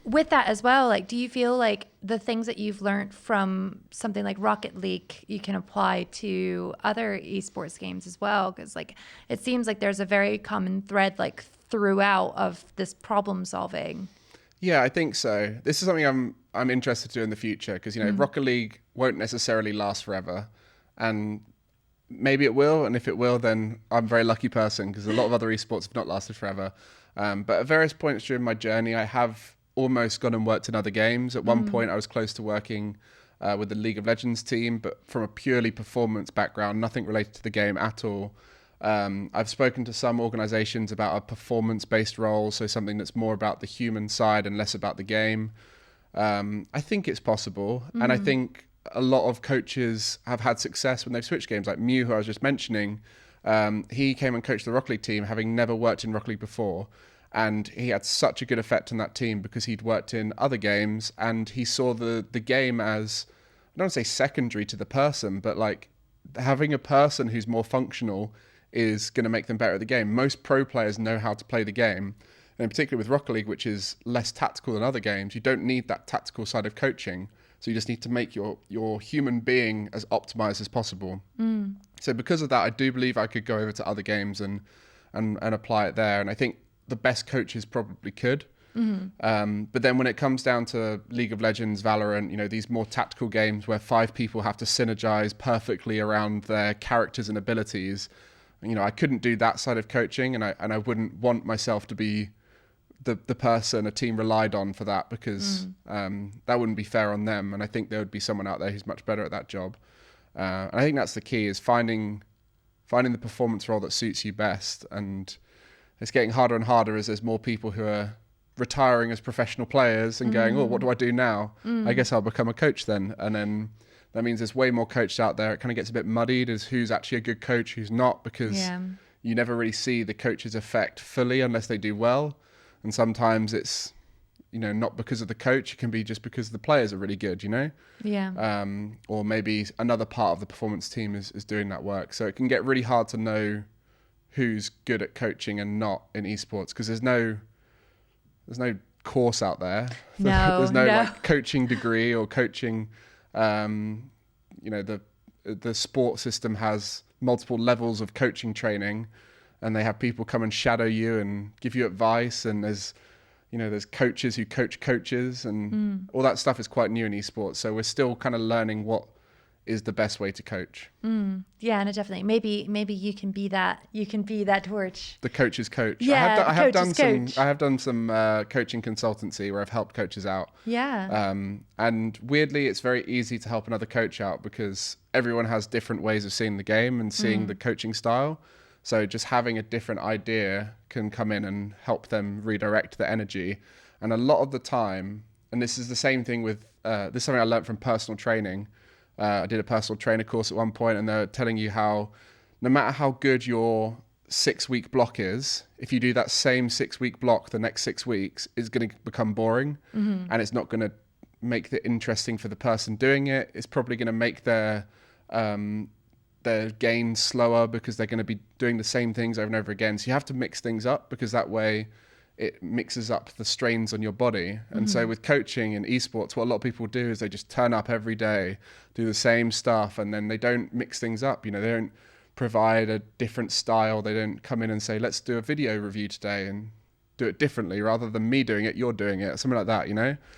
with that as well, like, do you feel like the things that you've learned from something like Rocket League, you can apply to other esports games as well? Because, like, it seems like there's a very common thread, like, throughout of this problem solving. Yeah, I think so. This is something I'm interested to do in the future, because, you know, Rocket League won't necessarily last forever, and maybe it will. And if it will, then I'm a very lucky person, because a lot of other esports have not lasted forever. But at various points during my journey, I have almost gone and worked in other games. At one point, I was close to working with the League of Legends team, but from a purely performance background, nothing related to the game at all. I've spoken to some organizations about a performance-based role, so something that's more about the human side and less about the game. I think it's possible, and I think a lot of coaches have had success when they've switched games. Like Mew, who I was just mentioning, he came and coached the Rocket League team, having never worked in Rocket League before, and he had such a good effect on that team because he'd worked in other games, and he saw the game as, I don't want to say secondary to the person, but like having a person who's more functional is going to make them better at the game. Most pro players know how to play the game. And in particular with Rocket League, which is less tactical than other games, you don't need that tactical side of coaching. So you just need to make your human being as optimized as possible. So because of that, I do believe I could go over to other games and apply it there. And I think the best coaches probably could. But then when it comes down to League of Legends, Valorant, you know, these more tactical games where 5 people have to synergize perfectly around their characters and abilities, you know, I couldn't do that side of coaching, and I wouldn't want myself to be the person a team relied on for that, because that wouldn't be fair on them. And I think there would be someone out there who's much better at that job. And I think that's the key, is finding the performance role that suits you best. And it's getting harder and harder as there's more people who are retiring as professional players and going, oh, what do I do now? I guess I'll become a coach then. And then that means there's way more coaches out there. It kind of gets a bit muddied as who's actually a good coach, who's not, because you never really see the coach's effect fully unless they do well. And sometimes it's, not because of the coach. It can be just because the players are really good, Yeah. Or maybe another part of the performance team is doing that work. So it can get really hard to know who's good at coaching and not in esports, because there's no course out there. There's no like coaching degree or coaching. The sport system has multiple levels of coaching training, and they have people come and shadow you and give you advice. And there's coaches who coach coaches, and all that stuff is quite new in esports. So we're still kind of learning what is the best way to coach. Yeah, no, definitely. Maybe you can be that. You can be that torch. The coach's coach. Yeah, I have done some coaching consultancy where I've helped coaches out. Yeah. And weirdly, it's very easy to help another coach out because everyone has different ways of seeing the game and seeing the coaching style. So just having a different idea can come in and help them redirect the energy. And a lot of the time, and this is the same thing with this is something I learned from personal training. I did a personal trainer course at one point, and they're telling you how no matter how good your 6-week block is, if you do that same 6-week block the next 6 weeks, it's going to become boring, and it's not going to make it interesting for the person doing it. It's probably going to make their gains slower because they're going to be doing the same things over and over again. So you have to mix things up, because that way it mixes up the strains on your body. And so with coaching in esports, what a lot of people do is they just turn up every day, do the same stuff, and then they don't mix things up. They don't provide a different style. They don't come in and say, let's do a video review today and do it differently. Rather than me doing it, you're doing it. Something like that,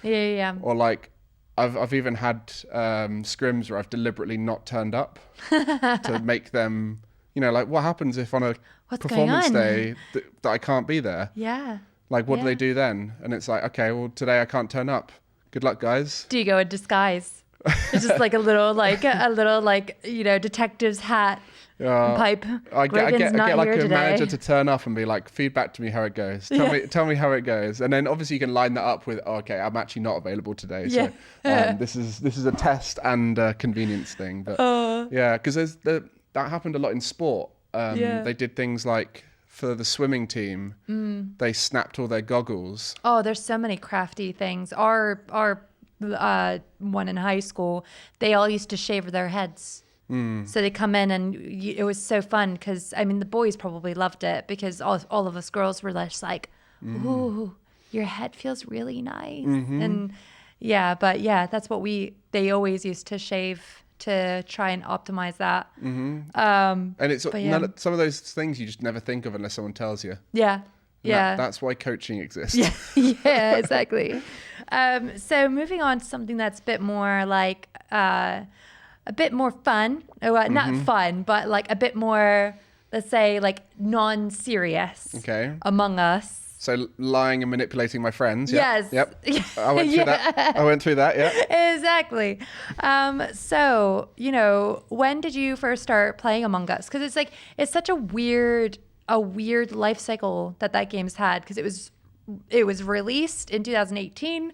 Yeah. Or like, I've even had scrims where I've deliberately not turned up to make them, like, what happens if on a performance day that I can't be there? Yeah. Like, what do they do then? And it's like, okay, well, today I can't turn up. Good luck, guys. Do you go in disguise? It's just like a little detective's hat and pipe. I get like a manager to turn up and be like, feedback to me how it goes. Tell me how it goes. And then obviously you can line that up with, okay, I'm actually not available today. So this is a test and a convenience thing. But because that happened a lot in sport. They did things like, for the swimming team, they snapped all their goggles. Oh, there's so many crafty things. Our one in high school, they all used to shave their heads. So they come in, and it was so fun because, the boys probably loved it because all of us girls were just like, ooh, your head feels really nice. And that's what they always used to shave to try and optimize that. And it's some of those things you just never think of unless someone tells you. That's why coaching exists. Yeah, exactly. So moving on to something that's a bit more like a bit more fun, not fun, but like a bit more, let's say, like non-serious. Okay. Among Us. So lying and manipulating my friends. Yes. Yep. I went through that. Yeah. Exactly. So, when did you first start playing Among Us? Because it's such a weird life cycle that game's had, because it was released in 2018,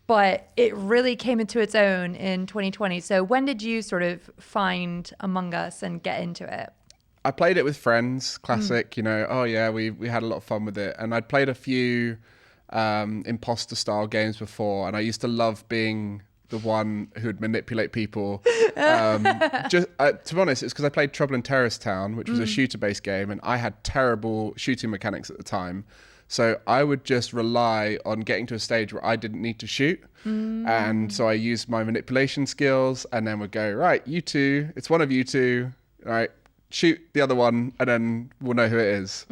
but it really came into its own in 2020. So when did you sort of find Among Us and get into it? I played it with friends, classic, we had a lot of fun with it. And I'd played a few imposter style games before, and I used to love being the one who would manipulate people. To be honest, it's because I played Trouble in Terrorist Town, which was a shooter-based game, and I had terrible shooting mechanics at the time. So I would just rely on getting to a stage where I didn't need to shoot. And so I used my manipulation skills, and then would go, right, you two, it's one of you two, all right, shoot the other one, and then we'll know who it is.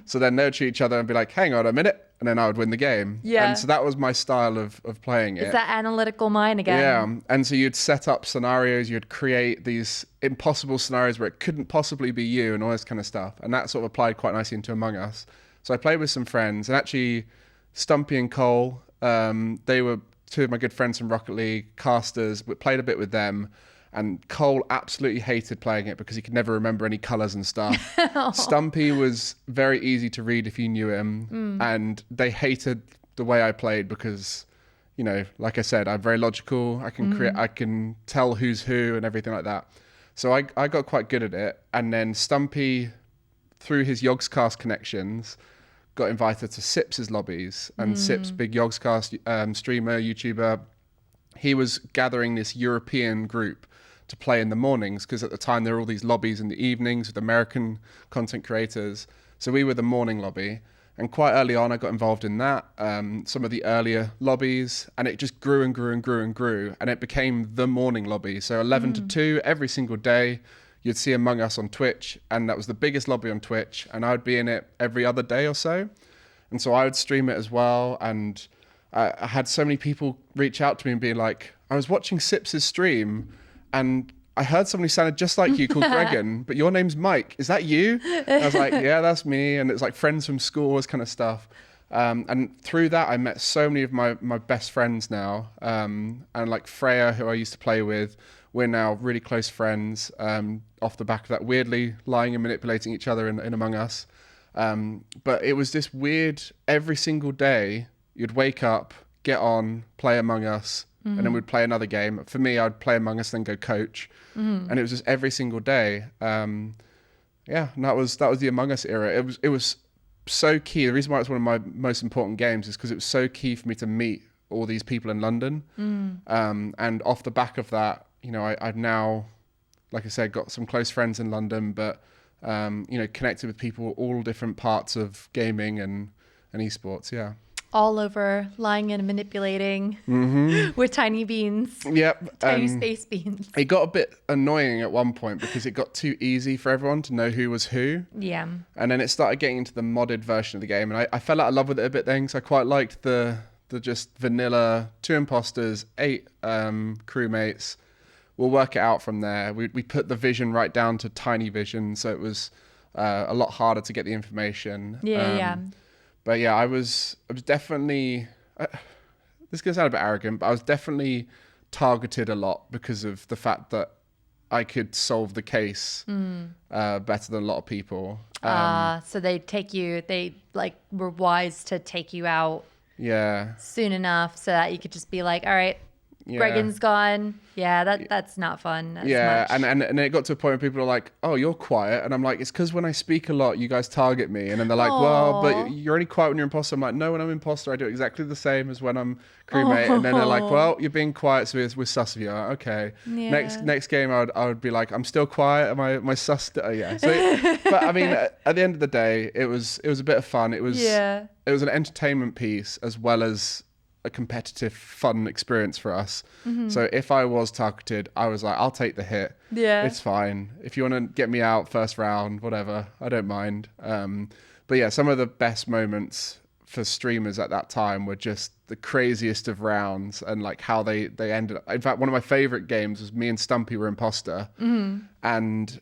So then they would shoot each other and be like, hang on a minute, and then I would win the game. And so that was my style of playing it. It's that analytical mind again. Yeah, and so you'd set up scenarios, you'd create these impossible scenarios where it couldn't possibly be you and all this kind of stuff. And that sort of applied quite nicely into Among Us. So I played with some friends, and actually Stumpy and Cole. They were two of my good friends from Rocket League, casters. We played a bit with them. And Cole absolutely hated playing it because he could never remember any colours and stuff. Stumpy was very easy to read if you knew him. And they hated the way I played because, you know, like I said, I'm very logical. I can tell who's who and everything like that. So I got quite good at it. And then Stumpy, through his Yogscast connections, got invited to Sips's lobbies. And Sips, big Yogscast streamer, YouTuber, he was gathering this European group to play in the mornings, because at the time there were all these lobbies in the evenings with American content creators. So we were the morning lobby, and quite early on I got involved in that, some of the earlier lobbies, and it just grew and grew and grew and grew, and it became the morning lobby. So 11 to 2 every single day you'd see Among Us on Twitch, and that was the biggest lobby on Twitch, and I would be in it every other day or so. And so I would stream it as well, and I had so many people reach out to me and be like, I was watching Sips's stream and I heard somebody sounded just like you called Gregan, but your name's Mike. Is that you? And I was like, yeah, that's me. And it's like friends from school, this kind of stuff. And through that, I met so many of my best friends now. And like Freya, who I used to play with, we're now really close friends off the back of that, weirdly lying and manipulating each other in Among Us. But it was this weird, every single day, you'd wake up, get on, play Among Us, and then we'd play another game. For me, I'd play Among Us, then go coach. And it was just every single day. And that was the Among Us era. It was so key. The reason why it's one of my most important games is because it was so key for me to meet all these people in London. And off the back of that, you know, I've now, like I said, got some close friends in London, but you know, connected with people all different parts of gaming and esports. Yeah. All over, lying and manipulating with tiny beans. Yep. Tiny space beans. It got a bit annoying at one point because it got too easy for everyone to know who was who. Yeah. And then it started getting into the modded version of the game. And I fell out of love with it a bit then, because I quite liked the just vanilla 2 imposters, 8 crewmates. We'll work it out from there. We put the vision right down to tiny vision, so it was a lot harder to get the information. Yeah. But yeah, I was definitely, this is going to sound a bit arrogant, but I was definitely targeted a lot because of the fact that I could solve the case better than a lot of people. So they were wise to take you out soon enough so that you could just be like, all right, Gregan's gone. Yeah, that's not fun. Much. And it got to a point where people are like, oh, you're quiet. And I'm like, it's because when I speak a lot, you guys target me. And then they're like, well, but you're only quiet when you're imposter. I'm like, no, when I'm imposter, I do exactly the same as when I'm crewmate. And then they're like, well, you're being quiet, so we're sus of you. Okay. Yeah. Next game, I would be like, I'm still quiet. Am I sus? Yeah. So, but I mean, at the end of the day, it was a bit of fun. It was an entertainment piece as well as a competitive, fun experience for us. So if I was targeted, I was like, I'll take the hit. Yeah, it's fine. If you want to get me out first round, whatever, I don't mind. But yeah, some of the best moments for streamers at that time were just the craziest of rounds, and like how they ended up. In fact, one of my favorite games was me and Stumpy were imposter, and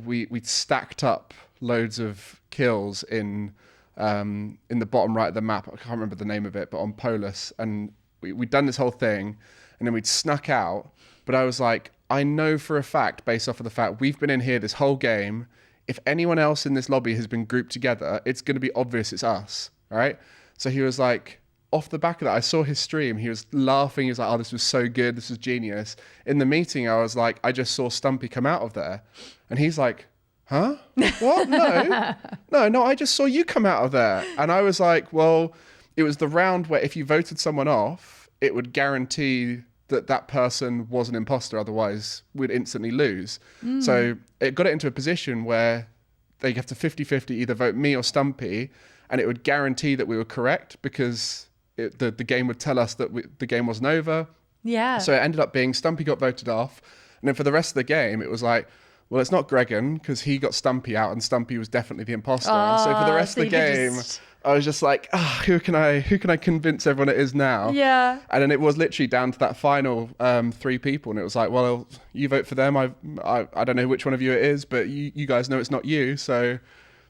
we stacked up loads of kills in the bottom right of the map. I can't remember the name of it, but on Polus, and we'd done this whole thing, and then we'd snuck out. But I was like, I know for a fact, based off of the fact we've been in here this whole game, if anyone else in this lobby has been grouped together, it's going to be obvious it's us, right? So he was like, off the back of that, I saw his stream, he was laughing, he was like, oh, this was so good, this was genius. In the meeting, I was like, I just saw Stumpy come out of there, and he's like, huh? What? No, I just saw you come out of there. And I was like, well, it was the round where if you voted someone off, it would guarantee that person was an imposter, otherwise we'd instantly lose. So it got it into a position where they have to 50-50 either vote me or Stumpy, and it would guarantee that we were correct because the game would tell us that the game wasn't over. Yeah. So it ended up being Stumpy got voted off, and then for the rest of the game, it was like, well, it's not Gregan because he got Stumpy out, and Stumpy was definitely the imposter. And so for the rest of the game, I was just like, who can I convince everyone it is now? Yeah. And then it was literally down to that final 3 people, and it was like, well, you vote for them. I don't know which one of you it is, but you guys know it's not you. So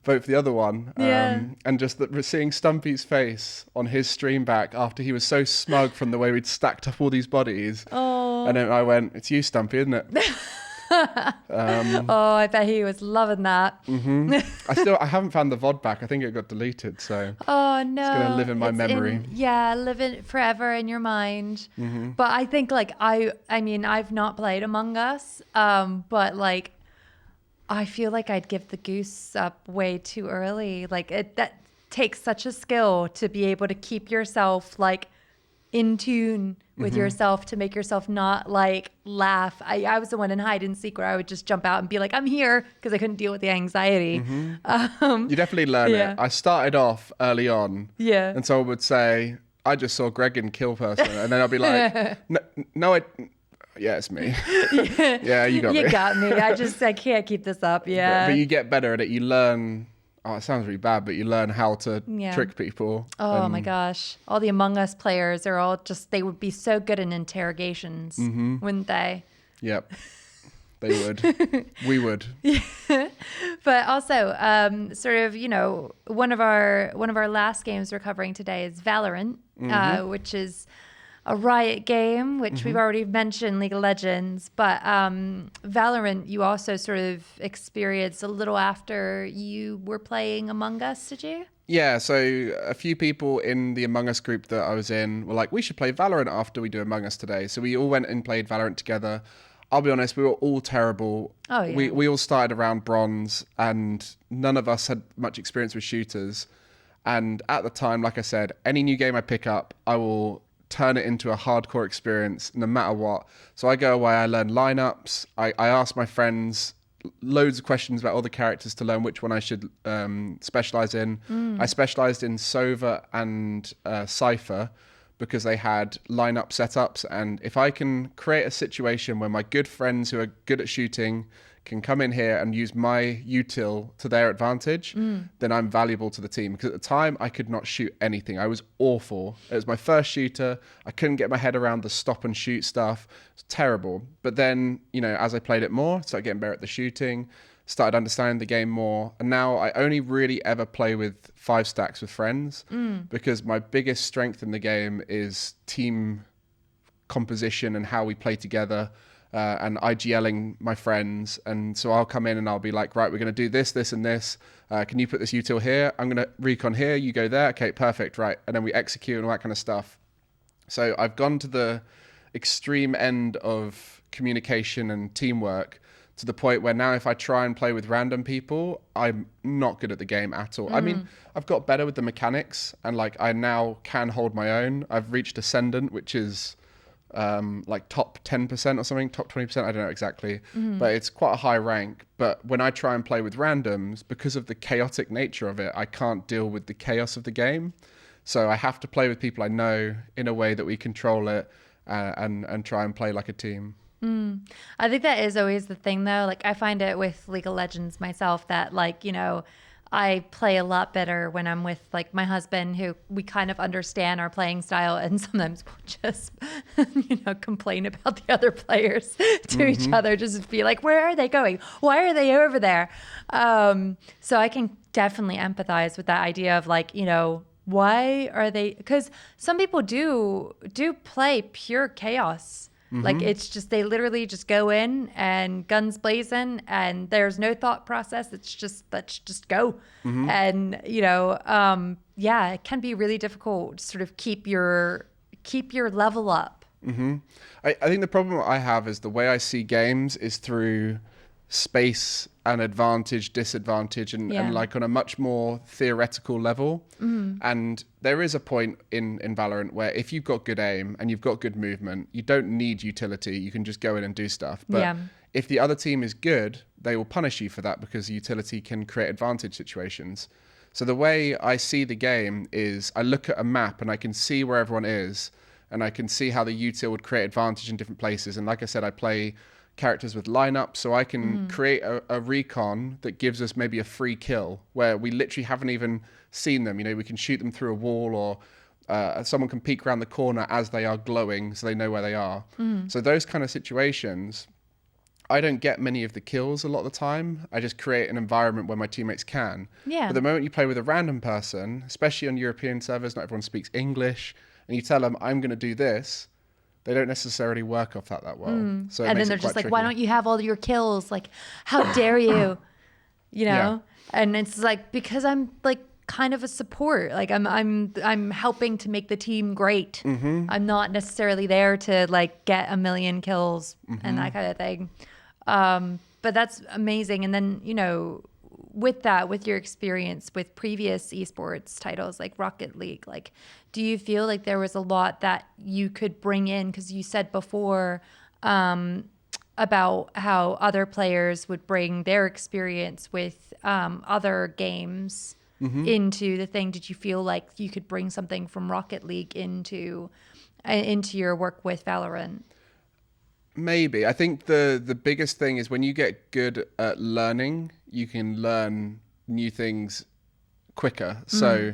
vote for the other one. Yeah. And just seeing Stumpy's face on his stream back after he was so smug from the way we'd stacked up all these bodies. Oh. And then I went, it's you, Stumpy, isn't it? Oh, I bet he was loving that. I haven't found the VOD back. I think it got deleted. So Oh no, it's going to live in my memory. Live in forever in your mind. But I think like I mean, I've not played Among Us, but like I feel like I'd give the goose up way too early. Like that takes such a skill to be able to keep yourself like in tune with yourself, to make yourself not like laugh. I was the one in hide and seek where I would just jump out and be like, I'm here, because I couldn't deal with the anxiety. You definitely learn it. I started off early on. Yeah. And someone would say, I just saw Gregan kill person. And then I'll be like, no, yeah, it's me. Yeah, you got me. You got me. I can't keep this up. Yeah. But you get better at it. You learn. Oh, it sounds really bad, but you learn how to trick people. Oh my gosh. All the Among Us players are all they would be so good in interrogations, wouldn't they? Yep. They would. We would. But also, sort of, you know, one of our last games we're covering today is Valorant, which is a Riot game, which we've already mentioned, League of Legends, but Valorant you also sort of experienced a little after you were playing Among Us, did you? Yeah, so a few people in the Among Us group that I was in were like, we should play Valorant after we do Among Us today. So we all went and played Valorant together. I'll be honest, we were all terrible. Oh, yeah. We all started around bronze, and none of us had much experience with shooters. And at the time, like I said, any new game I pick up, I will turn it into a hardcore experience no matter what. So I go away, I learn lineups, I ask my friends loads of questions about all the characters to learn which one I should specialize in. I specialized in Sova and Cypher because they had lineup setups, and if I can create a situation where my good friends who are good at shooting can come in here and use my util to their advantage, then I'm valuable to the team. Because at the time, I could not shoot anything. I was awful. It was my first shooter. I couldn't get my head around the stop and shoot stuff. It's terrible. But then, you know, as I played it more, started getting better at the shooting, started understanding the game more. And now I only really ever play with 5 stacks with friends because my biggest strength in the game is team composition and how we play together. And IGLing my friends. And so I'll come in and I'll be like, right, we're going to do this, this, and this. Can you put this util here? I'm going to recon here. You go there. Okay, perfect. Right. And then we execute and all that kind of stuff. So I've gone to the extreme end of communication and teamwork to the point where now if I try and play with random people, I'm not good at the game at all. I mean, I've got better with the mechanics, and like I now can hold my own. I've reached Ascendant, which is like top 10% or something, top 20%, I don't know exactly, but it's quite a high rank. But when I try and play with randoms, because of the chaotic nature of it, I can't deal with the chaos of the game. So I have to play with people I know in a way that we control it and try and play like a team. I think that is always the thing though. Like I find it with League of Legends myself that like, you know, I play a lot better when I'm with like my husband, who we kind of understand our playing style, and sometimes we'll just, you know, complain about the other players to each other, just be like, where are they going? Why are they over there? So I can definitely empathize with that idea of like, you know, why are they? Because some people do play pure chaos. Like it's just, they literally just go in and guns blazing and there's no thought process. It's just, let's just go. And, you know, yeah, it can be really difficult to sort of keep your level up. I think the problem I have is the way I see games is through space and advantage, disadvantage, and like on a much more theoretical level. And there is a point in Valorant where if you've got good aim and you've got good movement, you don't need utility. You can just go in and do stuff. But if the other team is good, they will punish you for that because utility can create advantage situations. So the way I see the game is I look at a map and I can see where everyone is, and I can see how the util would create advantage in different places. And like I said, I play characters with lineup, so I can create a recon that gives us maybe a free kill where we literally haven't even seen them. You know, we can shoot them through a wall, or someone can peek around the corner as they are glowing so they know where they are. So those kind of situations, I don't get many of the kills a lot of the time. I just create an environment where my teammates can. Yeah. But the moment you play with a random person, especially on European servers, not everyone speaks English, and you tell them, I'm going to do this, they don't necessarily work off that well. So And then they're just like, why don't you have all your kills? Like, how dare you? You know? Yeah. And it's like, because I'm like kind of a support. Like I'm helping to make the team great. I'm not necessarily there to like get a million kills and that kind of thing. But that's amazing. And then, you know, with that, with your experience with previous esports titles like Rocket League, like, do you feel like there was a lot that you could bring in? Because you said before about how other players would bring their experience with other games into the thing. Did you feel like you could bring something from Rocket League into your work with Valorant? Maybe. I think the biggest thing is when you get good at learning, you can learn new things quicker. So,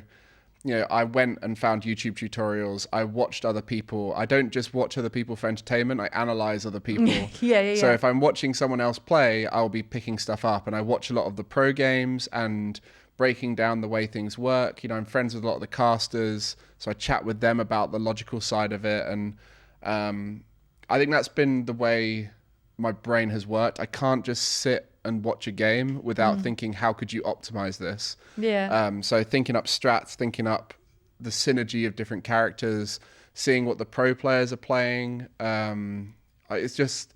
you know, I went and found YouTube tutorials. I watched other people. I don't just watch other people for entertainment. I analyze other people. Yeah. So if I'm watching someone else play, I'll be picking stuff up. And I watch a lot of the pro games and breaking down the way things work. You know, I'm friends with a lot of the casters, so I chat with them about the logical side of it. And I think that's been the way my brain has worked. I can't just sit and watch a game without thinking, how could you optimize this? Yeah. So thinking up strats, thinking up the synergy of different characters, seeing what the pro players are playing. It's just,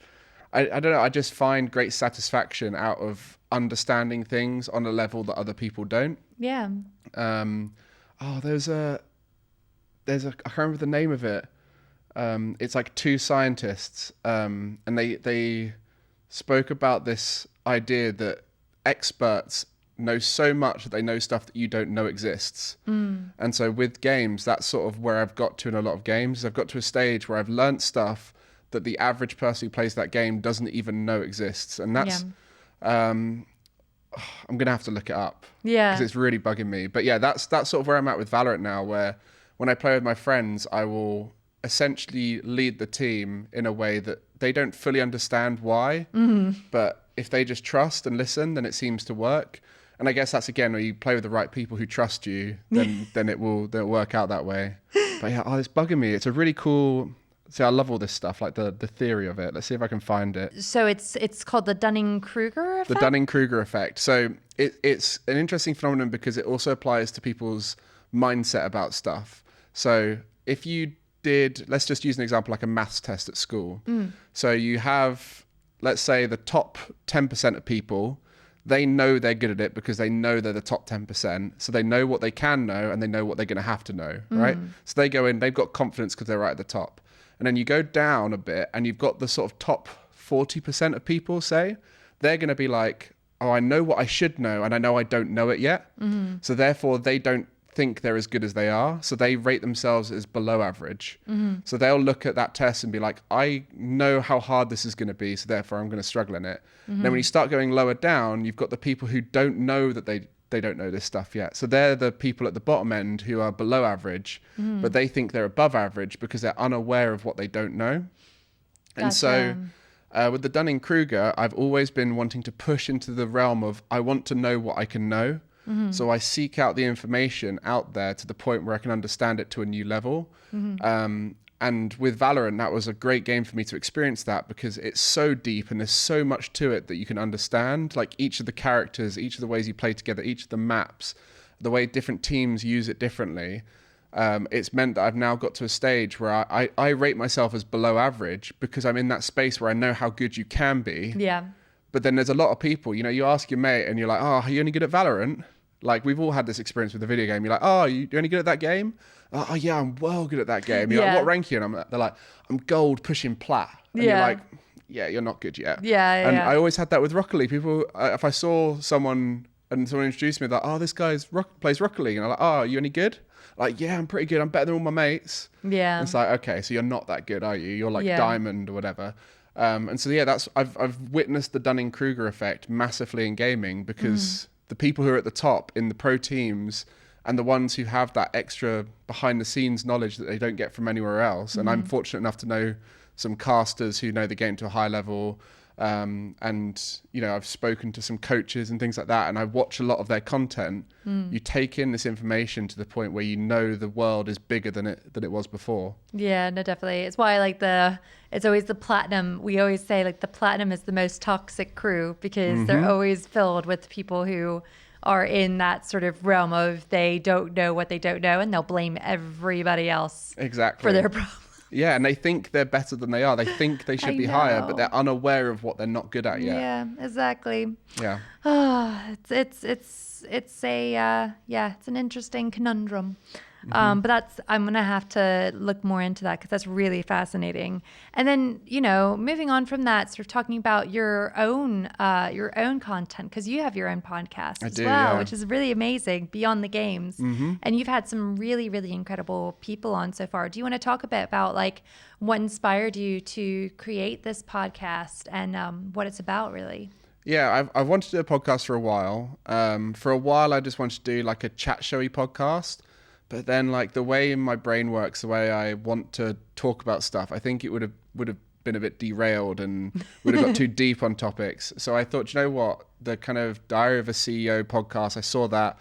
I don't know, I just find great satisfaction out of understanding things on a level that other people don't. Yeah. There's a, I can't remember the name of it. It's like two scientists, and they spoke about this idea that experts know so much that they know stuff that you don't know exists. And so with games, that's sort of where I've got to in a lot of games. I've got to a stage where I've learnt stuff that the average person who plays that game doesn't even know exists. And that's, I'm going to have to look it up. Yeah. Because it's really bugging me. But yeah, that's sort of where I'm at with Valorant now, where when I play with my friends, I will essentially lead the team in a way that they don't fully understand why, but if they just trust and listen, then it seems to work. And I guess that's again where you play with the right people who trust you, then it'll work out that way. But yeah, it's bugging me. It's a really cool. See, I love all this stuff, like the theory of it. Let's see if I can find it. So it's called the Dunning-Kruger effect? The Dunning-Kruger effect. So it's an interesting phenomenon because it also applies to people's mindset about stuff. So if you let's just use an example like a maths test at school. So you have, let's say, the top 10% of people, they know they're good at it because they know they're the top 10%. So they know what they can know and they know what they're going to have to know, right? So they go in, they've got confidence because they're right at the top. And then you go down a bit and you've got the sort of top 40% of people, say, they're going to be like, oh, I know what I should know and I know I don't know it yet. So therefore they don't think they're as good as they are, so they rate themselves as below average. So they'll look at that test and be like, I know how hard this is going to be, so therefore I'm going to struggle in it. Then when you start going lower down, you've got the people who don't know that they don't know this stuff yet, so they're the people at the bottom end who are below average, but they think they're above average because they're unaware of what they don't know. And so with the Dunning-Kruger, I've always been wanting to push into the realm of I want to know what I can know. So I seek out the information out there to the point where I can understand it to a new level. And with Valorant, that was a great game for me to experience that because it's so deep and there's so much to it that you can understand. Like each of the characters, each of the ways you play together, each of the maps, the way different teams use it differently. It's meant that I've now got to a stage where I rate myself as below average because I'm in that space where I know how good you can be. Yeah. But then there's a lot of people, you know, you ask your mate and you're like, oh, are you only good at Valorant? Like, we've all had this experience with the video game. You're like, oh, you're only good at that game? Oh, yeah, I'm well good at that game. You're like, what rank are you in? They're like, I'm gold pushing plat. And you're like, yeah, you're not good yet. And I always had that with Rocket League. People, if I saw someone and someone introduced me, they're like, oh, this guy plays Rocket League. And I'm like, oh, are you any good? Like, yeah, I'm pretty good. I'm better than all my mates. Yeah. And it's like, okay, so you're not that good, are you? You're like diamond or whatever. And so, yeah, I've witnessed the Dunning-Kruger effect massively in gaming because the people who are at the top in the pro teams and the ones who have that extra behind the scenes knowledge that they don't get from anywhere else. And I'm fortunate enough to know some casters who know the game to a high level. And, you know, I've spoken to some coaches and things like that, and I watch a lot of their content. You take in this information to the point where you know the world is bigger than it was before. Yeah, no, definitely. It's why it's always the platinum. We always say like the platinum is the most toxic crew because they're always filled with people who are in that sort of realm of they don't know what they don't know, and they'll blame everybody else Exactly for their problems. Yeah, and they think they're better than they are. They think they should be higher, but they're unaware of what they're not good at yet. Yeah, exactly. Yeah. It's an interesting conundrum. But I'm going to have to look more into that because that's really fascinating. And then, you know, moving on from that, sort of talking about your own content, because you have your own podcast as well, which is really amazing, Beyond the Games. And you've had some really, really incredible people on so far. Do you want to talk a bit about like what inspired you to create this podcast and what it's about, really? Yeah, I've wanted to do a podcast for a while. For a while, I just wanted to do like a chat showy podcast. But then, like, the way my brain works, the way I want to talk about stuff, I think it would have been a bit derailed and would have got too deep on topics. So I thought, you know what, the kind of Diary of a CEO podcast, I saw that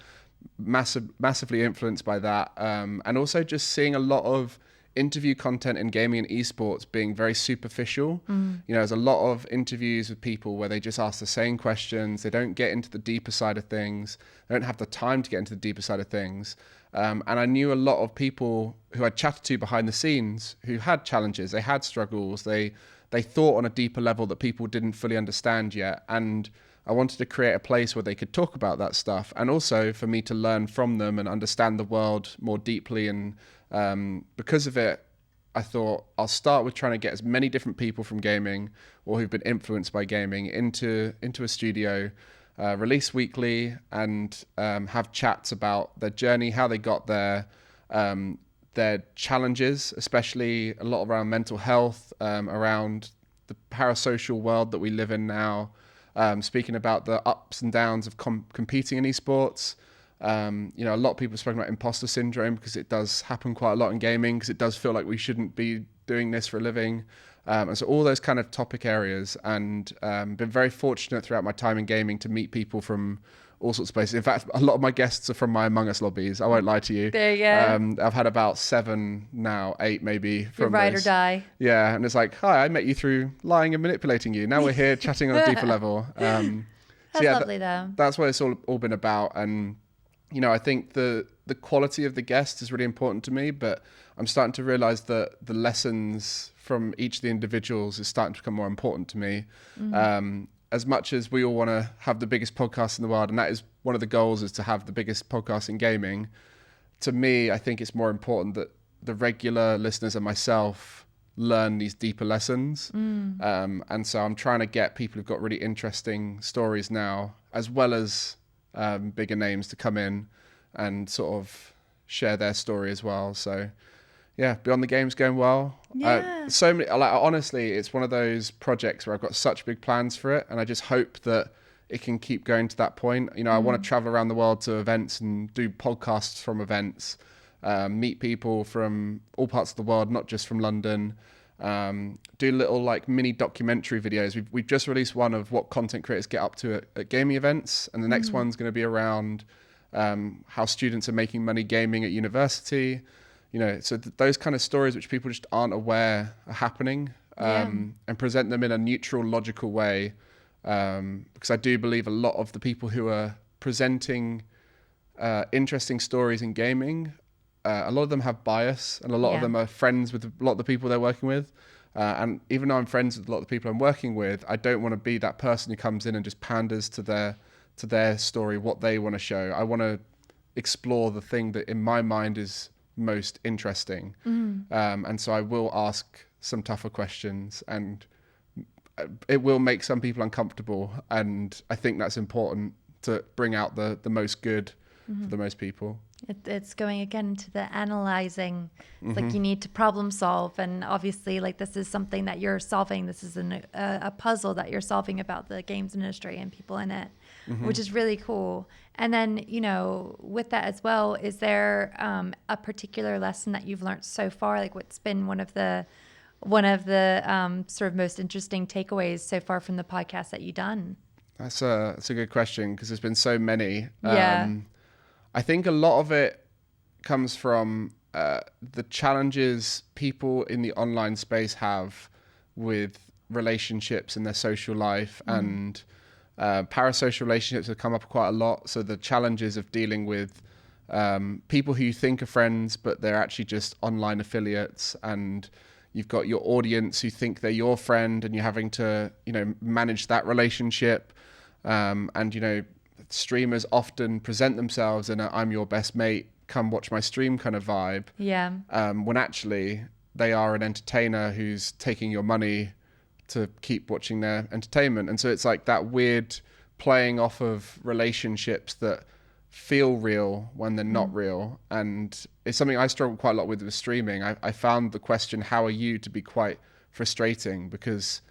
massively influenced by that, and also just seeing a lot of interview content in gaming and esports being very superficial. You know, there's a lot of interviews with people where they just ask the same questions. They don't get into the deeper side of things. They don't have the time to get into the deeper side of things. And I knew a lot of people who I chatted to behind the scenes who had challenges, they had struggles, they thought on a deeper level that people didn't fully understand yet. And I wanted to create a place where they could talk about that stuff, and also for me to learn from them and understand the world more deeply. And because of it, I thought I'll start with trying to get as many different people from gaming or who've been influenced by gaming into a studio, release weekly, and have chats about their journey, how they got there, their challenges, especially a lot around mental health, around the parasocial world that we live in now, speaking about the ups and downs of competing in esports. You know, a lot of people have spoken about imposter syndrome because it does happen quite a lot in gaming, because it does feel like we shouldn't be doing this for a living. And so all those kind of topic areas, and been very fortunate throughout my time in gaming to meet people from all sorts of places. In fact, a lot of my guests are from my Among Us lobbies. I won't lie to you. There you go. I've had about 7 now, 8 maybe. From ride or die. Yeah, and it's like, hi, I met you through lying and manipulating you. Now we're here chatting on a deeper level. That's lovely though. That's what it's all been about. And you know, I think the quality of the guest is really important to me, but I'm starting to realize that the lessons from each of the individuals is starting to become more important to me. As much as we all want to have the biggest podcast in the world, and that is one of the goals, is to have the biggest podcast in gaming, to me, I think it's more important that the regular listeners and myself learn these deeper lessons. And so I'm trying to get people who've got really interesting stories now, as well as bigger names, to come in and sort of share their story as well. So yeah, Beyond the Game's going well. So many, like, honestly, it's one of those projects where I've got such big plans for it, and I just hope that it can keep going to that point. You know, I want to travel around the world to events and do podcasts from events, meet people from all parts of the world, not just from London. Do little like mini documentary videos. We've just released one of what content creators get up to at gaming events, and the next one's going to be around how students are making money gaming at university. You know, so those kind of stories which people just aren't aware are happening, and present them in a neutral, logical way. Because I do believe a lot of the people who are presenting interesting stories in gaming, a lot of them have bias, and a lot of them are friends with a lot of the people they're working with. And even though I'm friends with a lot of the people I'm working with, I don't want to be that person who comes in and just panders to their story, what they want to show. I want to explore the thing that in my mind is most interesting. And so I will ask some tougher questions, and it will make some people uncomfortable. And I think that's important, to bring out the most good for the most people. It's going again into the analyzing. It's like you need to problem solve, and obviously, like, this is something that you're solving. This is a puzzle that you're solving about the games industry and people in it, which is really cool. And then, you know, with that as well, is there a particular lesson that you've learned so far? Like, what's been one of the one of the sort of most interesting takeaways so far from the podcast that you've done? That's a good question because there's been so many. Yeah. I think a lot of it comes from the challenges people in the online space have with relationships in their social life, and parasocial relationships have come up quite a lot. So the challenges of dealing with people who you think are friends, but they're actually just online affiliates, and you've got your audience who think they're your friend, and you're having to, manage that relationship. And, streamers often present themselves in a "I'm your best mate, come watch my stream" kind of vibe. Yeah. When actually they are an entertainer who's taking your money to keep watching their entertainment. And so it's like that weird playing off of relationships that feel real when they're not real. And it's something I struggle quite a lot with streaming. I found the question, "How are you?" to be quite frustrating, because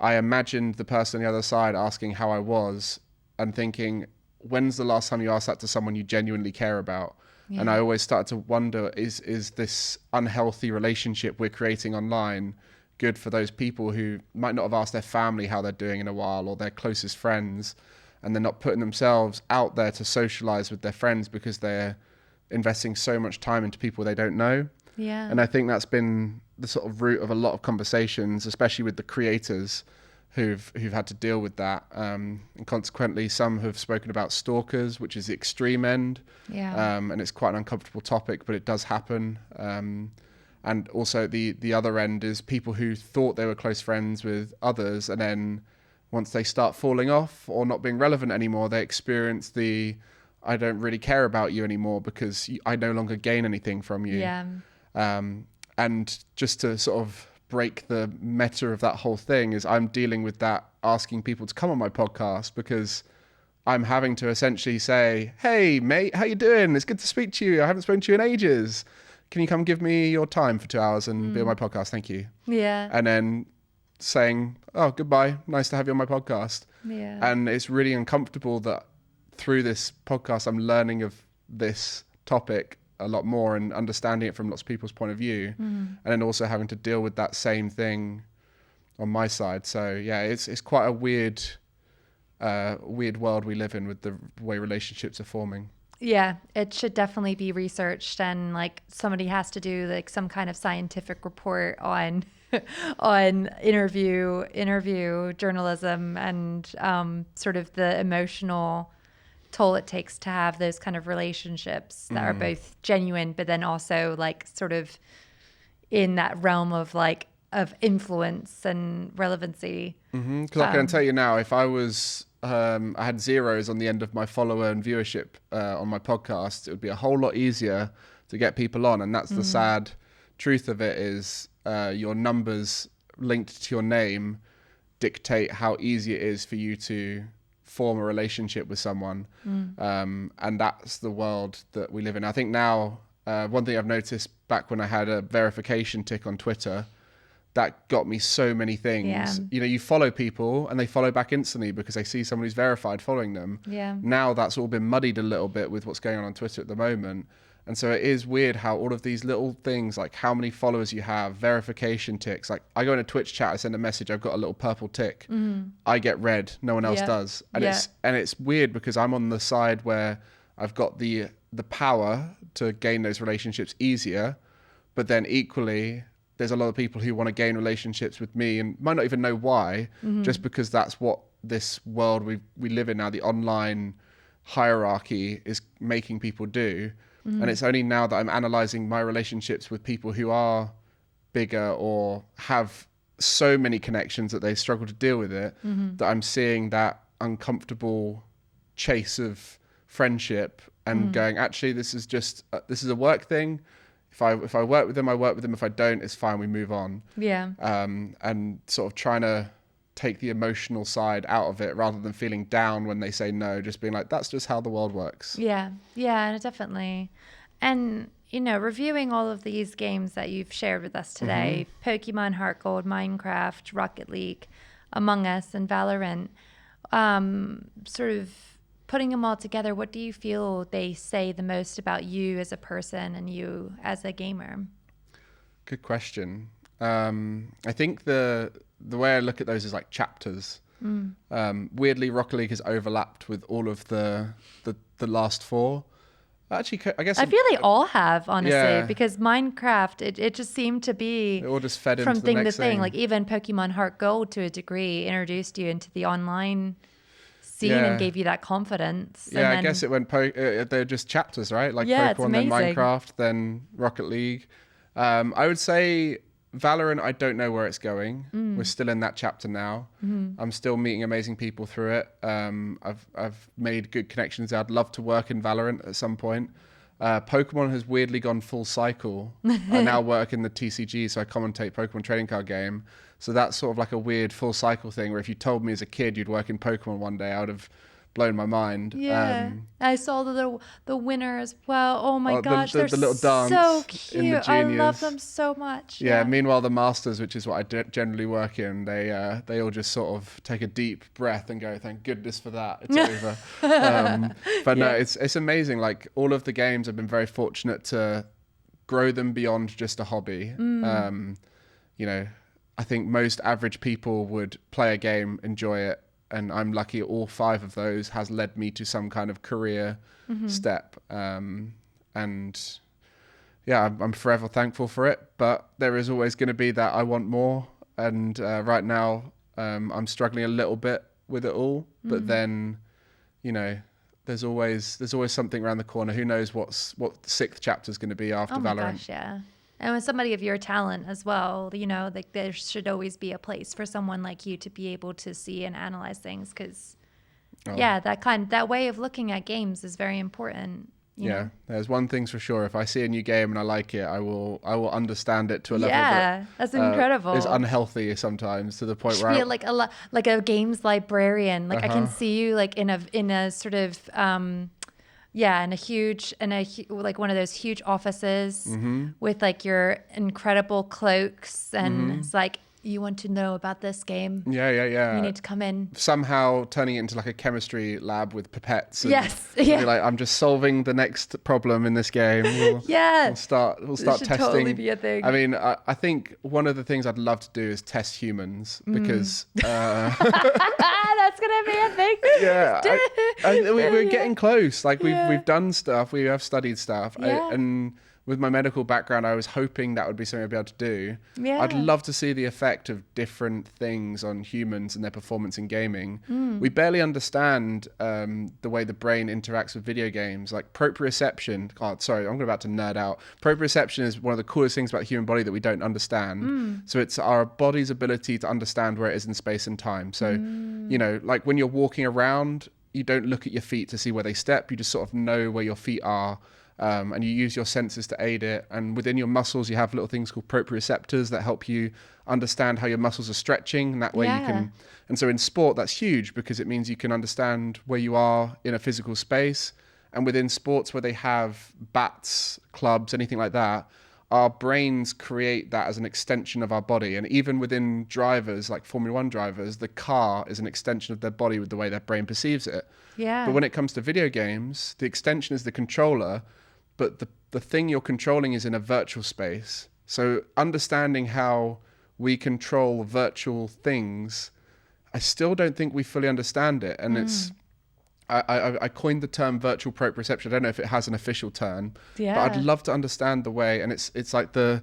I imagined the person on the other side asking how I was and thinking, when's the last time you asked that to someone you genuinely care about? Yeah. And I always started to wonder, is this unhealthy relationship we're creating online good for those people who might not have asked their family how they're doing in a while, or their closest friends, and they're not putting themselves out there to socialize with their friends because they're investing so much time into people they don't know? Yeah. And I think that's been the sort of root of a lot of conversations, especially with the creators who've had to deal with that. And consequently, some have spoken about stalkers, which is the extreme end. Yeah. And it's quite an uncomfortable topic, but it does happen. And also the other end is people who thought they were close friends with others, and then once they start falling off or not being relevant anymore, they experience the "I don't really care about you anymore because I no longer gain anything from you." Yeah. And just to sort of break the meta of that whole thing is I'm dealing with that, asking people to come on my podcast, because I'm having to essentially say, "Hey mate, how you doing? It's good to speak to you. I haven't spoken to you in ages. Can you come give me your time for 2 hours and be on my podcast? Thank you." Yeah. And then saying, "Oh, goodbye. Nice to have you on my podcast." Yeah. And it's really uncomfortable that through this podcast, I'm learning of this topic a lot more and understanding it from lots of people's point of view, and then also having to deal with that same thing on my side. So yeah, it's quite a weird world we live in with the way relationships are forming. Yeah, it should definitely be researched, and like somebody has to do like some kind of scientific report on on interview journalism, and sort of the emotional toll it takes to have those kind of relationships that are both genuine, but then also like sort of in that realm of like of influence and relevancy. Because I can tell you now, if I was I had zeros on the end of my follower and viewership on my podcast, it would be a whole lot easier to get people on. And that's the sad truth of it, is your numbers linked to your name dictate how easy it is for you to form a relationship with someone. And that's the world that we live in. I think now, one thing I've noticed back when I had a verification tick on Twitter, that got me so many things. Yeah. You follow people and they follow back instantly because they see someone who's verified following them. Yeah. Now that's all been muddied a little bit with what's going on Twitter at the moment. And so it is weird how all of these little things, like how many followers you have, verification ticks. Like I go in a Twitch chat, I send a message, I've got a little purple tick. I get red, no one else does. And it's weird because I'm on the side where I've got the power to gain those relationships easier, but then equally there's a lot of people who want to gain relationships with me and might not even know why, just because that's what this world we live in now, the online hierarchy, is making people do. And it's only now that I'm analyzing my relationships with people who are bigger or have so many connections that they struggle to deal with it, that I'm seeing that uncomfortable chase of friendship and going, actually, this is just, this is a work thing. If I work with them, I work with them. If I don't, it's fine. We move on. Yeah. And sort of trying to take the emotional side out of it rather than feeling down when they say no, just being like, that's just how the world works. Yeah. Yeah, definitely. And, reviewing all of these games that you've shared with us today, Pokemon Heart Gold, Minecraft, Rocket League, Among Us, and Valorant, sort of putting them all together, what do you feel they say the most about you as a person and you as a gamer? Good question. I think the way I look at those is like chapters. Weirdly, Rocket League has overlapped with all of the last 4. Actually, I guess I feel they all have, honestly, Yeah. because Minecraft, it just seemed to be it all just fed from into the thing to next thing. thing. Like even Pokemon Heart Gold, to a degree, introduced you into the online scene Yeah. and gave you that confidence. Yeah, And I then, guess it went. They're just chapters, right? Like Yeah, it's Pokemon, then amazing. Minecraft, then Rocket League. I would say Valorant. I don't know where it's going. We're still in that chapter now. I'm still meeting amazing people through it. I've made good connections. I'd love to work in Valorant at some point. Pokemon has weirdly gone full cycle. I now work in the TCG, so I commentate Pokemon trading card game. So that's sort of like a weird full cycle thing where if you told me as a kid you'd work in Pokemon one day, I would have blown my mind. yeah, I saw the winner as well. Oh my gosh, the they're little dance so in the cute. I love juniors. them so much. Yeah. Meanwhile, the Masters, which is what I generally work in, they all just sort of take a deep breath and go, "Thank goodness for that. It's over." But no, it's amazing. Like all of the games, I've been very fortunate to grow them beyond just a hobby. You know, I think most average people would play a game, enjoy it, and I'm lucky all 5 of those has led me to some kind of career step. And yeah, I'm forever thankful for it, but there is always going to be that I want more. And right now, I'm struggling a little bit with it all, but then, you know, there's always something around the corner. Who knows what the 6th chapter is going to be after Oh my Valorant. gosh, yeah. And with somebody of your talent as well, you know, like there should always be a place for someone like you to be able to see and analyze things, because that way of looking at games is very important. You know? There's one thing's for sure. If I see a new game and I like it, I will understand it to a level that that's incredible. is unhealthy sometimes, to the point You where should be like a games librarian. Like I can see you like in a sort of like one of those huge offices with like your incredible cloaks, and it's like, you want to know about this game? Yeah. You need to come in. Somehow turning it into like a chemistry lab with pipettes. And Yes. be like, I'm just solving the next problem in this game. We'll start This should testing. totally be a thing. I mean, I think one of the things I'd love to do is test humans, because That's gonna be a thing. we're getting close. Like we've done stuff. We have studied stuff. Yeah. And with my medical background, I was hoping that would be something I'd be able to do. Yeah. I'd love to see the effect of different things on humans and their performance in gaming. We barely understand the way the brain interacts with video games. Like proprioception. God, sorry, I'm about to nerd out. Proprioception is one of the coolest things about the human body that we don't understand. So it's our body's ability to understand where it is in space and time. So, you know, like when you're walking around, you don't look at your feet to see where they step. You just sort of know where your feet are. And you use your senses to aid it. And within your muscles, you have little things called proprioceptors that help you understand how your muscles are stretching. And that way you can. And so in sport, that's huge, because it means you can understand where you are in a physical space. And within sports where they have bats, clubs, anything like that, our brains create that as an extension of our body. And even within drivers, like Formula One drivers, the car is an extension of their body with the way their brain perceives it. Yeah. But when it comes to video games, the extension is the controller, but the thing you're controlling is in a virtual space. So understanding how we control virtual things, I still don't think we fully understand it. And it's, I coined the term virtual proprioception. I don't know if it has an official term, but I'd love to understand the way. And it's like the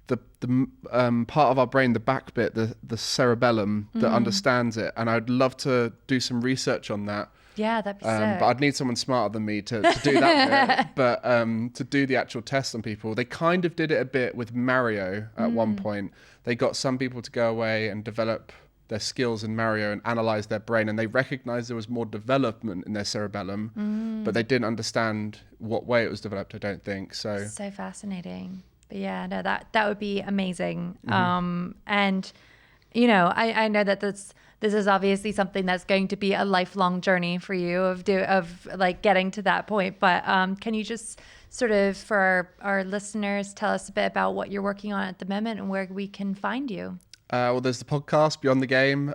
part of our brain, the back bit, the cerebellum that understands it. And I'd love to do some research on that. Yeah, that'd be sick. But I'd need someone smarter than me to do that bit. But to do the actual test on people, they kind of did it a bit with Mario at one point. They got some people to go away and develop their skills in Mario and analyze their brain, and they recognized there was more development in their cerebellum, but they didn't understand what way it was developed, I don't think. So fascinating. But yeah, no, that would be amazing. And you know, I know that this is obviously something that's going to be a lifelong journey for you of like getting to that point. But can you just sort of, for our listeners, tell us a bit about what you're working on at the moment and where we can find you? Well, there's the podcast Beyond the Game.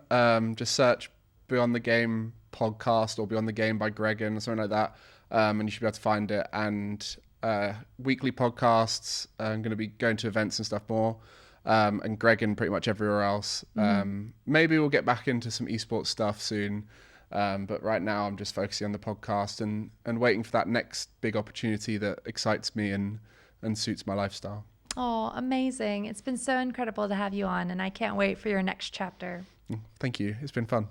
Just search Beyond the Game podcast or Beyond the Game by Gregan or something like that, and you should be able to find it. And weekly podcasts. I'm going to be going to events and stuff more. and Gregan pretty much everywhere else. Maybe we'll get back into some esports stuff soon. But right now I'm just focusing on the podcast and waiting for that next big opportunity that excites me and suits my lifestyle. Oh, amazing. It's been so incredible to have you on, and I can't wait for your next chapter. Thank you. It's been fun.